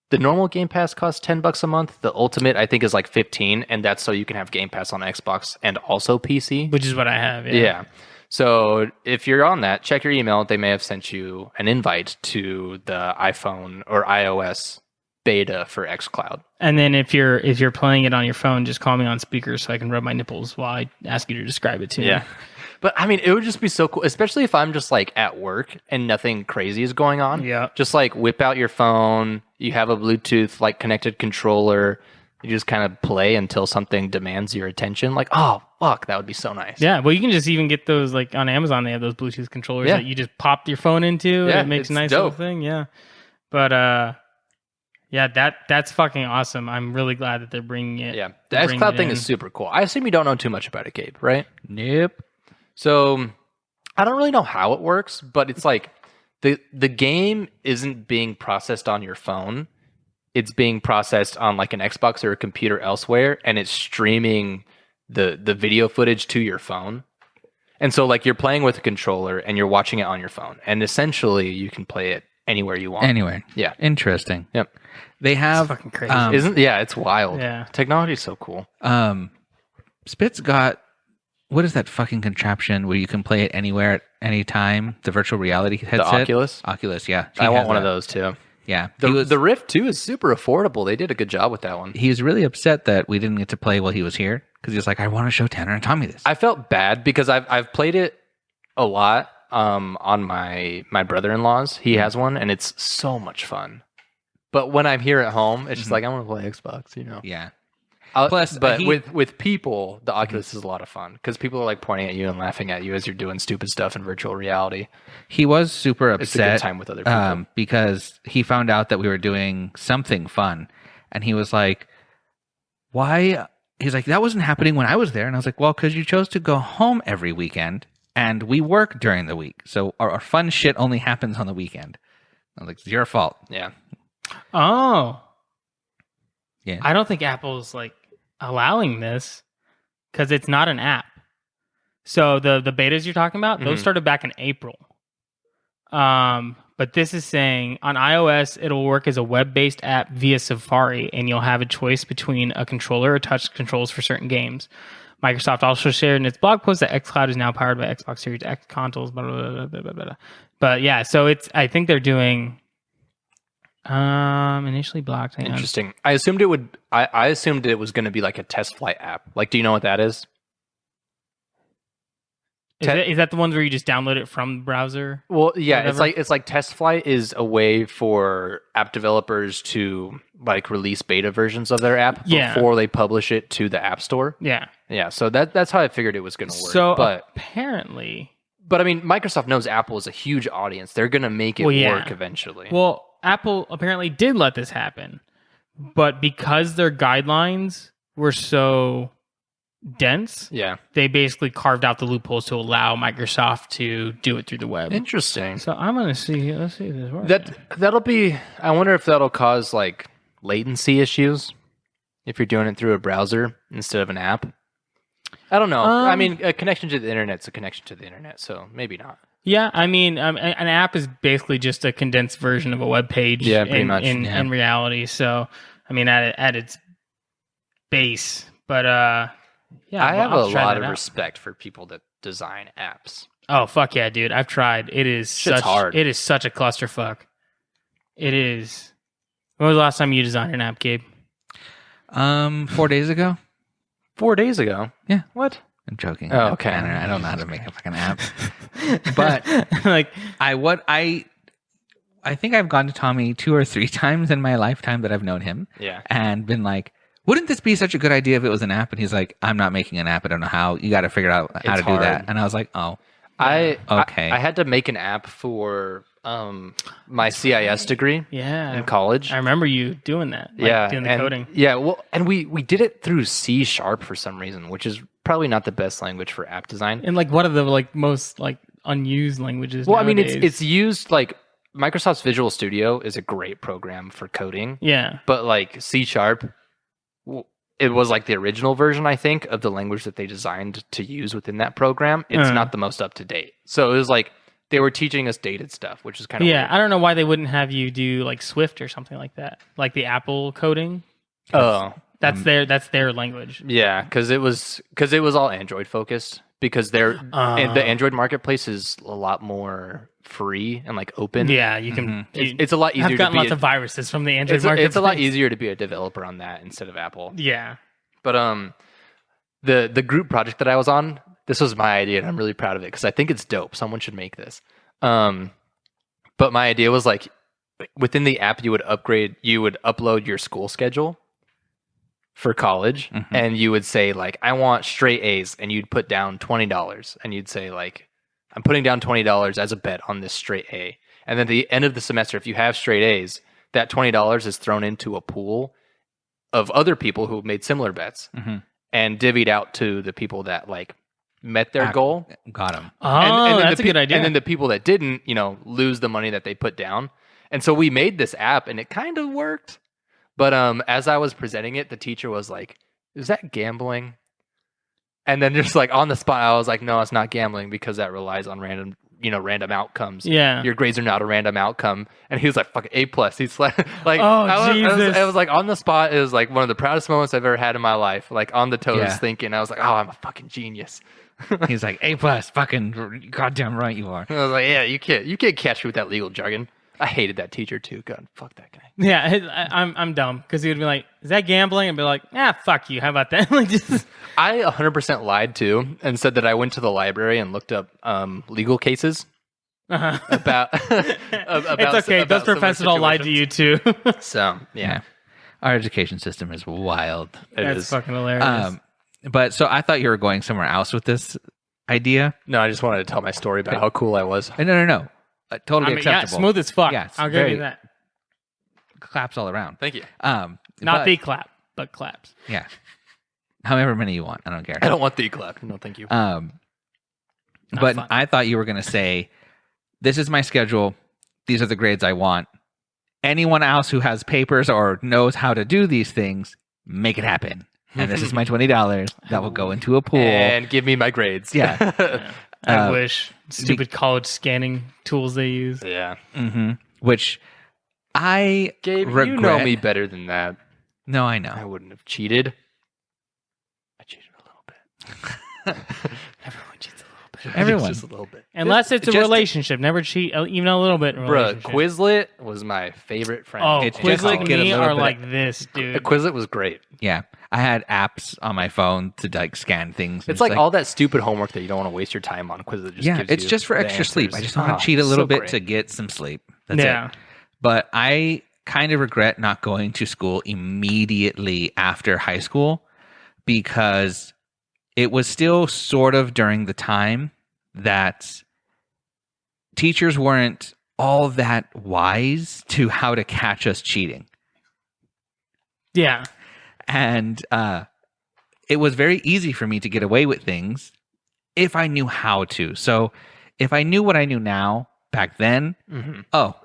the normal Game Pass costs $10 a month. The Ultimate, I think, is like 15, and that's so you can have Game Pass on Xbox and also PC, which is what I have. Yeah. So if you're on that, check your email. They may have sent you an invite to the iPhone or iOS beta for xCloud. And then if you're playing it on your phone, just call me on speaker so I can rub my nipples while I ask you to describe it to me. Yeah. But I mean, it would just be so cool, especially if I'm just like at work and nothing crazy is going on. Yeah. Just like whip out your phone, you have a Bluetooth like connected controller, you just kind of play until something demands your attention. Like, oh fuck, that would be so nice. Yeah. Well, you can just even get those like on Amazon. They have those Bluetooth controllers that you just pop your phone into. Yeah, and it makes a nice dope. little thing. Yeah. But yeah, that's fucking awesome. I'm really glad that they're bringing it. Yeah, the xCloud thing is super cool. I assume you don't know too much about it, Gabe, right? Nope. So I don't really know how it works, but it's like the game isn't being processed on your phone. It's being processed on like an Xbox or a computer elsewhere, and it's streaming the video footage to your phone. And so like you're playing with a controller and you're watching it on your phone, and essentially you can play it anywhere you want. Anywhere. Yeah. Interesting. Yep. They have It's fucking crazy. It's wild. Yeah. Technology is so cool. Spitz got, what is that fucking contraption where you can play it anywhere at any time? The virtual reality headset? The Oculus? Oculus, yeah. I want one of those too. Yeah. The Rift 2 is super affordable. They did a good job with that one. He was really upset that we didn't get to play while he was here because he was like, I want to show Tanner and Tommy this. I felt bad because I've played it a lot on my brother-in-law's. He has one, and it's so much fun. But when I'm here at home, it's just like, I want to play Xbox, you know? Yeah. Plus, but with people, the Oculus is a lot of fun because people are like pointing at you and laughing at you as you're doing stupid stuff in virtual reality. He was super upset. It's a good time with other people. Because he found out that we were doing something fun, and he was like, why? He's like, that wasn't happening when I was there. And I was like, well, because you chose to go home every weekend, and we work during the week. So our fun shit only happens on the weekend. I was like, it's your fault. Yeah. Oh. Yeah. I don't think Apple's like allowing this because it's not an app. So the betas you're talking about, those started back in April. But this is saying on iOS, it'll work as a web-based app via Safari, and you'll have a choice between a controller or touch controls for certain games. Microsoft also shared in its blog post that xCloud is now powered by Xbox Series X consoles. Blah, blah, blah, blah, blah. But yeah, so I think they're doing initially blocked. Interesting. I assumed it was going to be like a test flight app. Like, do you know what that is? Is that the ones where you just download it from the browser? Well, yeah, it's like Test Flight is a way for app developers to like release beta versions of their app before they publish it to the App Store. Yeah. Yeah, so that's how I figured it was going to work. So but apparently, I mean, Microsoft knows Apple is a huge audience. They're going to make it work eventually. Well, Apple apparently did let this happen, but because their guidelines were so dense, they basically carved out the loopholes to allow Microsoft to do it through the web. Interesting. So I'm gonna see. Let's see if this works. That'll be. I wonder if that'll cause like latency issues if you're doing it through a browser instead of an app. I don't know. I mean, a connection to the internet's a connection to the internet, so maybe not. Yeah, I mean, an app is basically just a condensed version of a web page. Yeah, pretty much. In reality, so I mean, at its base, but yeah, I have a lot of respect for people that design apps. Oh fuck yeah, dude! I've tried. It is hard. It is such a clusterfuck. It is. When was the last time you designed an app, Gabe? 4 days ago. 4 days ago. Yeah. What? I'm joking. Oh, okay. I don't know how to make a fucking app. But like I think I've gone to Tommy 2 or 3 times in my lifetime that I've known him. Yeah. And been like, wouldn't this be such a good idea if it was an app? And he's like, I'm not making an app. I don't know how. You got to figure out how It's to do that. hard. And I was like, oh, Okay. I had to make an app for my CIS degree Yeah. in college. I remember you doing that. Like, doing the and, coding. Yeah, well, and we did it through C# for some reason, which is probably not the best language for app design. And like, what are the like most like unused languages? Well, I mean, nowadays? it's used like Microsoft's Visual Studio is a great program for coding, yeah. but like C#, it was like the original version, I think, of the language that they designed to use within that program. It's not the most up to date. So it was like they were teaching us dated stuff, which is kind of Yeah, weird. I don't know why they wouldn't have you do like Swift or something like that, like the Apple coding. Oh, That's their language. yeah, because it was all Android focused. Because and the Android marketplace is a lot more free and like open. Yeah, you can. It's a lot easier. I've gotten to be lots of viruses from the Android market. it's a lot easier to be a developer on that instead of Apple. Yeah. But the group project that I was on, this was my idea, and I'm really proud of it because I think it's dope. Someone should make this. But my idea was like within the app, you would upload your school schedule for college, and you would say like, I want straight A's, and you'd put down $20, and you'd say like, I'm putting down $20 as a bet on this straight A. And then at the end of the semester, if you have straight A's, that $20 is thrown into a pool of other people who made similar bets and divvied out to the people that like met their goal. Got him. Oh, And then that's a good idea. And then the people that didn't, lose the money that they put down. And so we made this app, and it kind of worked. But as I was presenting it, the teacher was like, "Is that gambling?" And then just like on the spot, I was like, "No, it's not gambling because that relies on random outcomes. Yeah. Your grades are not a random outcome." And he was like, "Fuck A+." He's like, Oh, Jesus. I was like on the spot. It was like one of the proudest moments I've ever had in my life. Like on the toes, Yeah. thinking. I was like, "Oh, I'm a fucking genius." He's like, A+, fucking goddamn right you are. I was like, "Yeah, you can't catch me with that legal jargon." I hated that teacher too. God, fuck that guy. Yeah, I'm dumb because he would be like, "Is that gambling?" And be like, "Fuck you. How about that?" Like, just I 100% lied too and said that I went to the library and looked up legal cases about. it's okay. Those professors all lied to you too. So yeah, Our education system is wild. That's fucking hilarious. But so I thought you were going somewhere else with this idea. No, I just wanted to tell my story about how cool I was. No. Totally acceptable. smooth as fuck. Yeah, it's I'll give very- you that. Claps all around. Thank you. Not but- the clap, but claps. Yeah. However many you want. I don't care. I don't want the clap. No, thank you. Not But fun. I thought you were going to say, this is my schedule. These are the grades I want. Anyone else who has papers or knows how to do these things, make it happen. And this is my $20 that will go into a pool. And give me my grades. Yeah. I wish. Stupid college scanning tools they use. Yeah. Which I Gabe, regret. you know me better than that. No, I I know. wouldn't have cheated. I cheated a little bit. Everyone cheats a little bit. Everyone. Just a little bit. Unless it's a just- relationship. Never cheat, even a little bit in a Bruh, relationship. Quizlet was my favorite friend. Oh, It's just Quizlet to and get a me little are bit- like this, dude. Quizlet was great. Yeah. I had apps on my phone to like scan things. It's like all that stupid homework that you don't want to waste your time on. Quizlet just gives it's you just for the extra sleep. answers. I just want to cheat a so little bit great. to get some sleep. That's Yeah. it. But I kind of regret not going to school immediately after high school because it was still sort of during the time that teachers weren't all that wise to how to catch us cheating. Yeah. And it was very easy for me to get away with things if I knew how to. So if I knew what I knew now back then,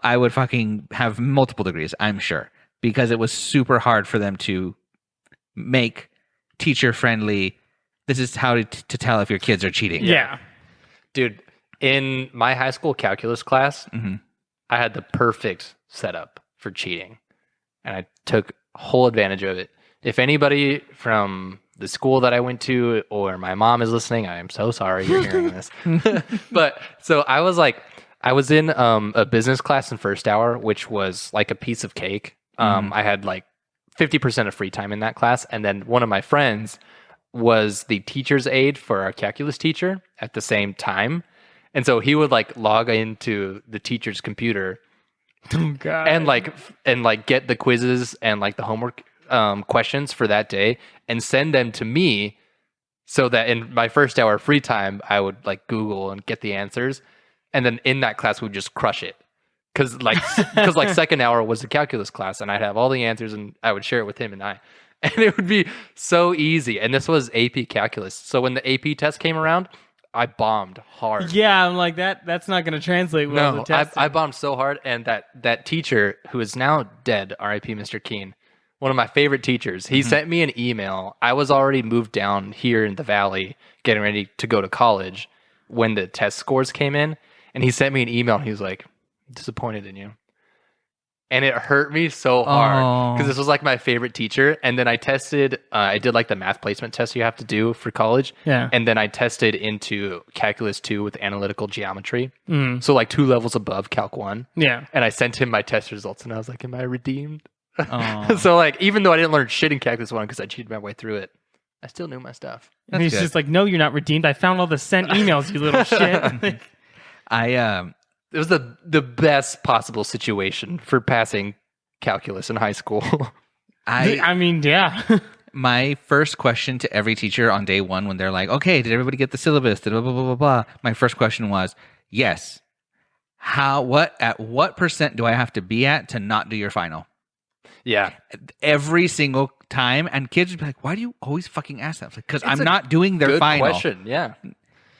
I would fucking have multiple degrees, I'm sure. Because it was super hard for them to make teacher friendly. This is how to tell if your kids are cheating. Yeah. Dude, in my high school calculus class, Mhm. I had the perfect setup for cheating. And I took whole advantage of it. If anybody from the school that I went to or my mom is listening, I am so sorry you're hearing this. But so I was in a business class in first hour, which was like a piece of cake. I had like 50% of free time in that class. And then one of my friends was the teacher's aide for our calculus teacher at the same time. And so he would like log into the teacher's computer Oh, God. and like get the quizzes and like the homework questions for that day and send them to me so that in my first hour of free time, I would like Google and get the answers. And then in that class, we'd just crush it. Because like second hour was the calculus class and I'd have all the answers and I would share it with him and it would be so easy. And this was AP calculus. So when the AP test came around, I bombed hard. Yeah, I'm like that's not going to translate well. No, I bombed so hard, and that teacher who is now dead, R.I.P. Mr. Keen, one of my favorite teachers. He sent me an email. I was already moved down here in the valley, getting ready to go to college when the test scores came in, and he sent me an email. And he was like, "Disappointed in you." And it hurt me so hard because this was like my favorite teacher. And then I tested, I did like the math placement test you have to do for college. Yeah. And then I tested into Calculus 2 with analytical geometry. So like 2 levels above Calc 1. Yeah. And I sent him my test results and I was like, am I redeemed? So like, even though I didn't learn shit in Calculus 1 because I cheated my way through it, I still knew my stuff. And he's just like, no, you're not redeemed. I found all the sent emails, you little shit. It was the best possible situation for passing calculus in high school. I mean, yeah. My first question to every teacher on day 1 when they're like, okay, did everybody get the syllabus? Did blah, blah, blah, blah, blah. My first question was, yes. At what % do I have to be at to not do your final? Yeah. Every single time. And kids would be like, why do you always fucking ask that? Because I'm not doing their good final. Question, yeah.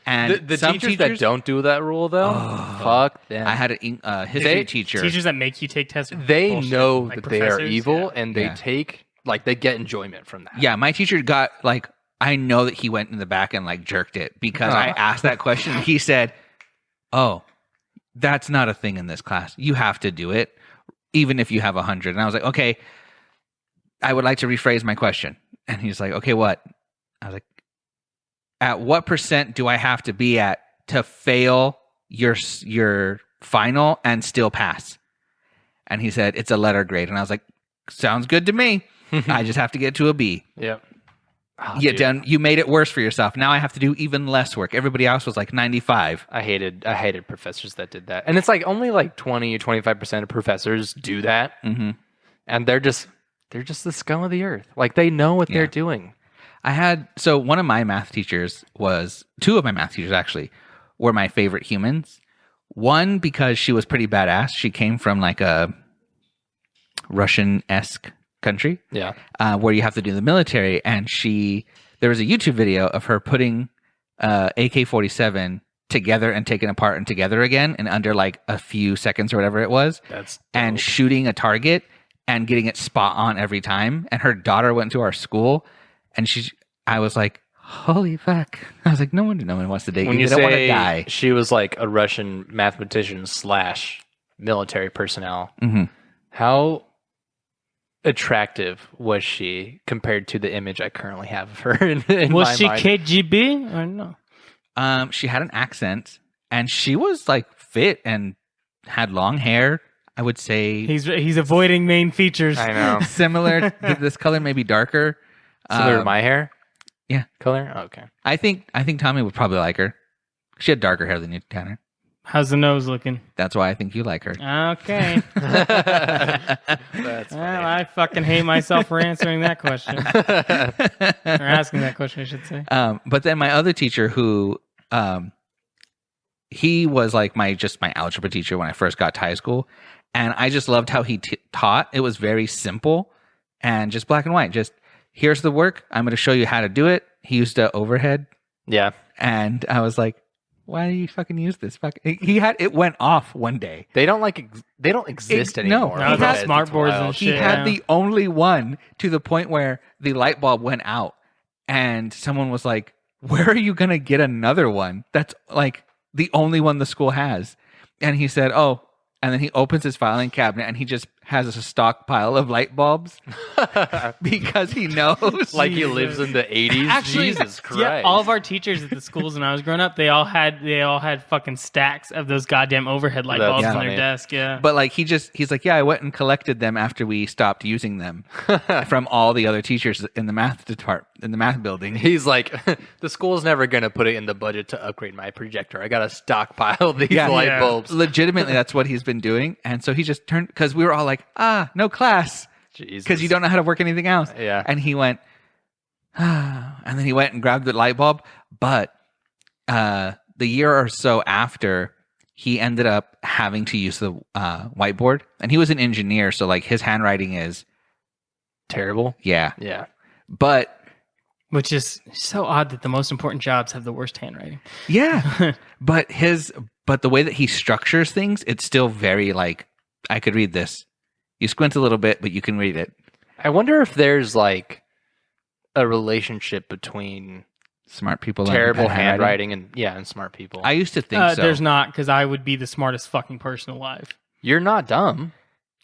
And the teachers that don't do that rule, though, fuck them. I had a history teacher. Teachers that make you take tests. They bullshit, know like that they are professors. evil, and they they get enjoyment from that. Yeah, my teacher got like, I know that he went in the back and like jerked it because I asked that question. He said, "Oh, that's not a thing in this class. You have to do it, even if you have 100." And I was like, "Okay, I would like to rephrase my question." And he's like, "Okay, what?" I was like, at what % do I have to be at to fail your final and still pass? And he said, it's a letter grade. And I was like, sounds good to me. I just have to get to a B. Yep. Oh, You made it worse for yourself. Now I have to do even less work. Everybody else was like 95. I hated professors that did that. And it's like only like 20 or 25% of professors do that. Mm-hmm. And they're just the scum of the earth. Like they know what they're doing. One of my math teachers two of my math teachers actually were my favorite humans. One, because she was pretty badass. She came from like a Russian-esque country. Yeah. Where you have to do the military. And there was a YouTube video of her putting AK-47 together and taken apart and together again in under like a few seconds or whatever it was. That's dope. And shooting a target and getting it spot on every time. And her daughter went to our school. And I was like, holy fuck. I was like, no one wants to date when you. They don't want to die. She was like a Russian mathematician / military personnel. Mm-hmm. How attractive was she compared to the image I currently have of her in was my she mind? KGB or no? She had an accent and she was like fit and had long hair. I would say he's avoiding main features. I know. Similar. This color may be darker. Similar to my hair? Yeah. Color? Oh, okay. I think Tommy would probably like her. She had darker hair than you, Tanner. How's the nose looking? That's why I think you like her. Okay. That's well, I fucking hate myself for answering that question. Or asking that question, I should say. But then my other teacher who he was like my algebra teacher when I first got to high school. And I just loved how he taught. It was very simple and just black and white. Just here's the work. I'm going to show you how to do it. He used a overhead. Yeah. And I was like, why do you fucking use this? It went off one day. They don't exist anymore. No, those smart boards and shit. He had the only one to the point where the light bulb went out and someone was like, where are you going to get another one? That's like the only one the school has. And he said, oh, and then he opens his filing cabinet and he just has a stockpile of light bulbs because he knows. Like he lives in the 80s. Actually, Jesus Christ. Yeah, all of our teachers at the schools when I was growing up, they all had fucking stacks of those goddamn overhead light bulbs on their desk. Yeah. But like he's like, yeah, I went and collected them after we stopped using them from all the other teachers in the math building. He's like, the school's never gonna put it in the budget to upgrade my projector. I gotta stockpile these light bulbs. Legitimately, that's what he's been doing. And so he just turned, because we were all like, no class. because you don't know how to work anything else. Yeah. And he went, and then he went and grabbed the light bulb. But the year or so after, he ended up having to use the whiteboard. And he was an engineer, so like his handwriting is Terrible. yeah. Yeah. But Which is so odd that the most important jobs have the worst handwriting. yeah, but the way that he structures things, it's still very like I could read this. You squint a little bit, but you can read it. I wonder if there's like a relationship between Smart people, terrible and handwriting and smart people. I used to think so. There's not, because I would be the smartest fucking person alive. You're not dumb.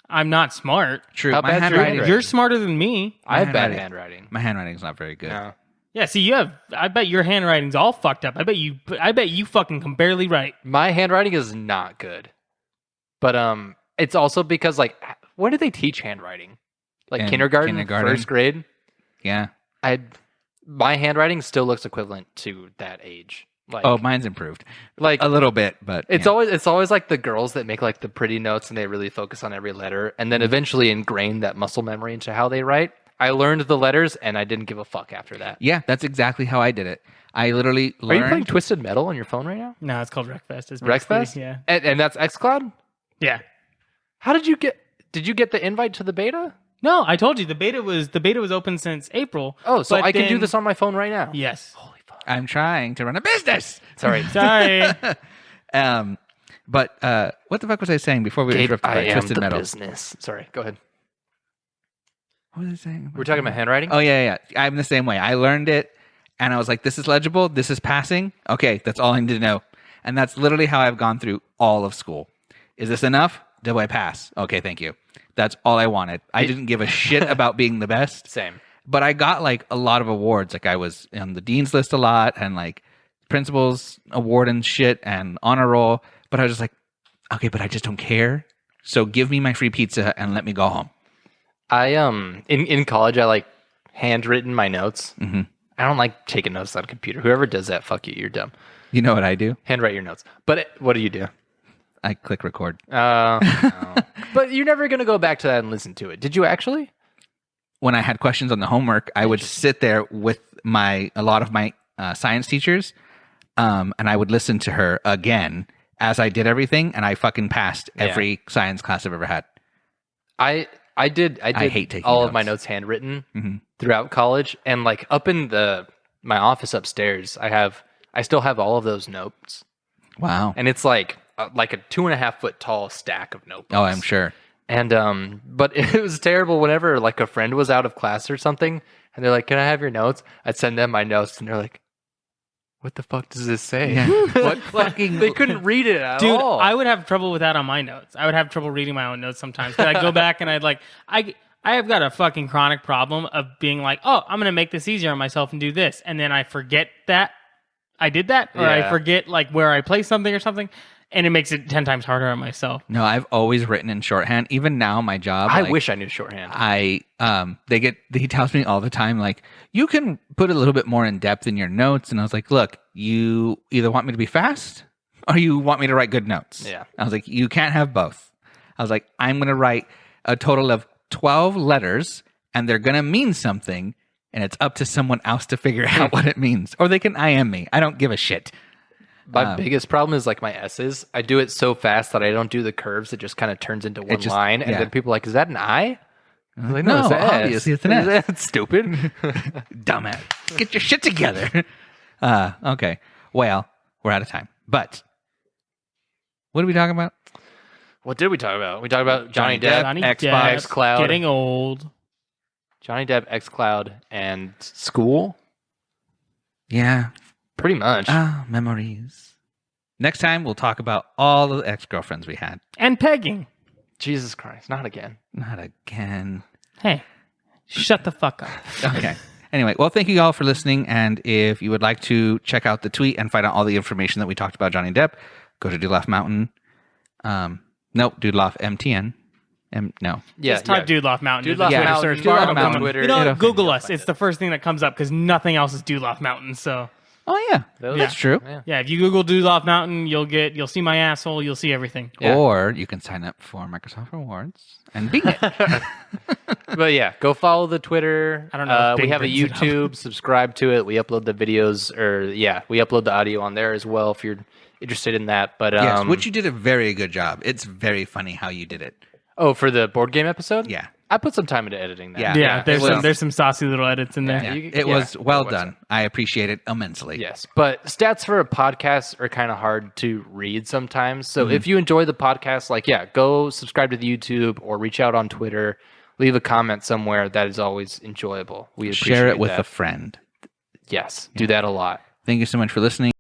I'm not smart. True. How My bad's your handwriting. handwriting? You're smarter than me. I have bad handwriting. handwriting. My handwriting's not very good. No. Yeah, see, you have. I bet your handwriting's all fucked up. I bet you fucking can barely write. My handwriting is not good. But it's also because like when did they teach handwriting? Like In kindergarten, first grade? Yeah. My handwriting still looks equivalent to that age. Like, Oh, mine's improved like a little bit, but it's yeah. always like the girls that make like the pretty notes and they really focus on every letter and then eventually ingrain that muscle memory into how they write. I learned the letters and I didn't give a fuck after that. Yeah, that's exactly how I did it. I literally Are you playing learned. Twisted Metal on your phone right now? No, it's called Wreckfest. It's Wreckfest? basically- Yeah. And that's xCloud? Yeah. How did you get the invite to the beta? No, I told you the beta was open since April. Oh, so but I can do then- this on my phone right now. Yes. Holy fuck. I'm trying to run a business. Sorry. Sorry. But what the fuck was I saying before we were interrupted I by am Twisted the Metal? business. Sorry, go ahead. What was I saying? We're talking about handwriting? Oh yeah. I'm the same way. I learned it, and I was like, "This is legible. This is passing. Okay, that's all I need to know." And that's literally how I've gone through all of school. Is this enough? Do I pass? Okay, thank you. That's all I wanted. I didn't give a shit about being the best. Same. But I got like a lot of awards. Like I was on the dean's list a lot, and like principal's award and shit, and honor roll. But I was just like, okay, but I just don't care. So give me my free pizza and let me go home. I in college I like handwritten my notes. Mm-hmm. I don't like taking notes on a computer. Whoever does that, fuck you. You're dumb. You know what I do? Handwrite your notes. But what do you do? I click record. No. But you're never gonna go back to that and listen to it. Did you actually? When I had questions on the homework, I would sit there with a lot of my science teachers, and I would listen to her again as I did everything, and I fucking passed every science class I've ever had. I did hate taking all of my notes. notes handwritten Mm-hmm. throughout college, and like up in my office upstairs, I still have all of those notes, Wow. and it's like a 2.5 foot tall stack of notebooks. Oh, I'm sure. And but it was terrible whenever like a friend was out of class or something, and they're like, "Can I have your notes?" I'd send them my notes, and they're like, "What the fuck does this say?" Yeah. What fucking? They couldn't read it at Dude, all. I would have trouble with that on my notes. I would have trouble reading my own notes sometimes. Because I'd go back and I'd like, I have got a fucking chronic problem of being like, oh, I'm going to make this easier on myself and do this. And then I forget that I did that. Or I Yeah. forget like where I placed something or something. And it makes it 10 times harder on myself. No, I've always written in shorthand. Even now, my job. I like, wish I knew shorthand. he tells me all the time, like, you can put a little bit more in depth in your notes. And I was like, look, you either want me to be fast or you want me to write good notes. Yeah. I was like, you can't have both. I was like, I'm going to write a total of 12 letters and they're going to mean something. And it's up to someone else to figure out what it means. Or they can IM me. I don't give a shit. My biggest problem is like my S's. I do it so fast that I don't do the curves. It just kind of turns into one line. And yeah. then people are like, is that an I? I'm like, No, it's an S. obviously it's an S. That's stupid. Dumbass. Get your shit together. Okay. Well, we're out of time. But what are we talking about? What did we talk about? We talked about Johnny Depp, Johnny Xbox, Depp, xCloud. Getting old. Johnny Depp, xCloud, and school? Yeah. Pretty much. Memories. Next time, we'll talk about all the ex-girlfriends we had. And pegging. Jesus Christ, not again. Not again. Hey, shut the fuck up. Okay. Anyway, well, thank you all for listening. And if you would like to check out the tweet and find out all the information that we talked about Johnny Depp, go to Dude Loft Mountain. Nope, Dude Loft MTN. No. Yeah, Just type Dude Loft Mountain. Dude into the Loft Twitter Mountain, search Dude bar. Loft It'll Mountain, come up. Twitter. You know, It'll- Google you'll us. find It's it. the first thing that comes up because nothing else is Dude Loft Mountain. So Oh yeah, that's true. Yeah. Yeah, if you Google Dude Loft Mountain, you'll see my asshole. You'll see everything. Yeah. Or you can sign up for Microsoft Rewards and Bing it. But yeah, go follow the Twitter. I don't know if we Bing have a brings it up. YouTube. Subscribe to it. We upload the videos, we upload the audio on there as well if you're interested in that. But Yes, which you did a very good job. It's very funny how you did it. oh, for the board game episode, Yeah. I put some time into editing that. Yeah. Yeah, it was- there's some saucy little edits in there. Yeah, you- it yeah, was well it was. done. I appreciate it immensely. Yes, but stats for a podcast are kind of hard to read sometimes. So if you enjoy the podcast, go subscribe to the YouTube or reach out on Twitter, leave a comment somewhere. That is always enjoyable. We appreciate Share it with that. a friend. Yes, do that a lot. Thank you so much for listening.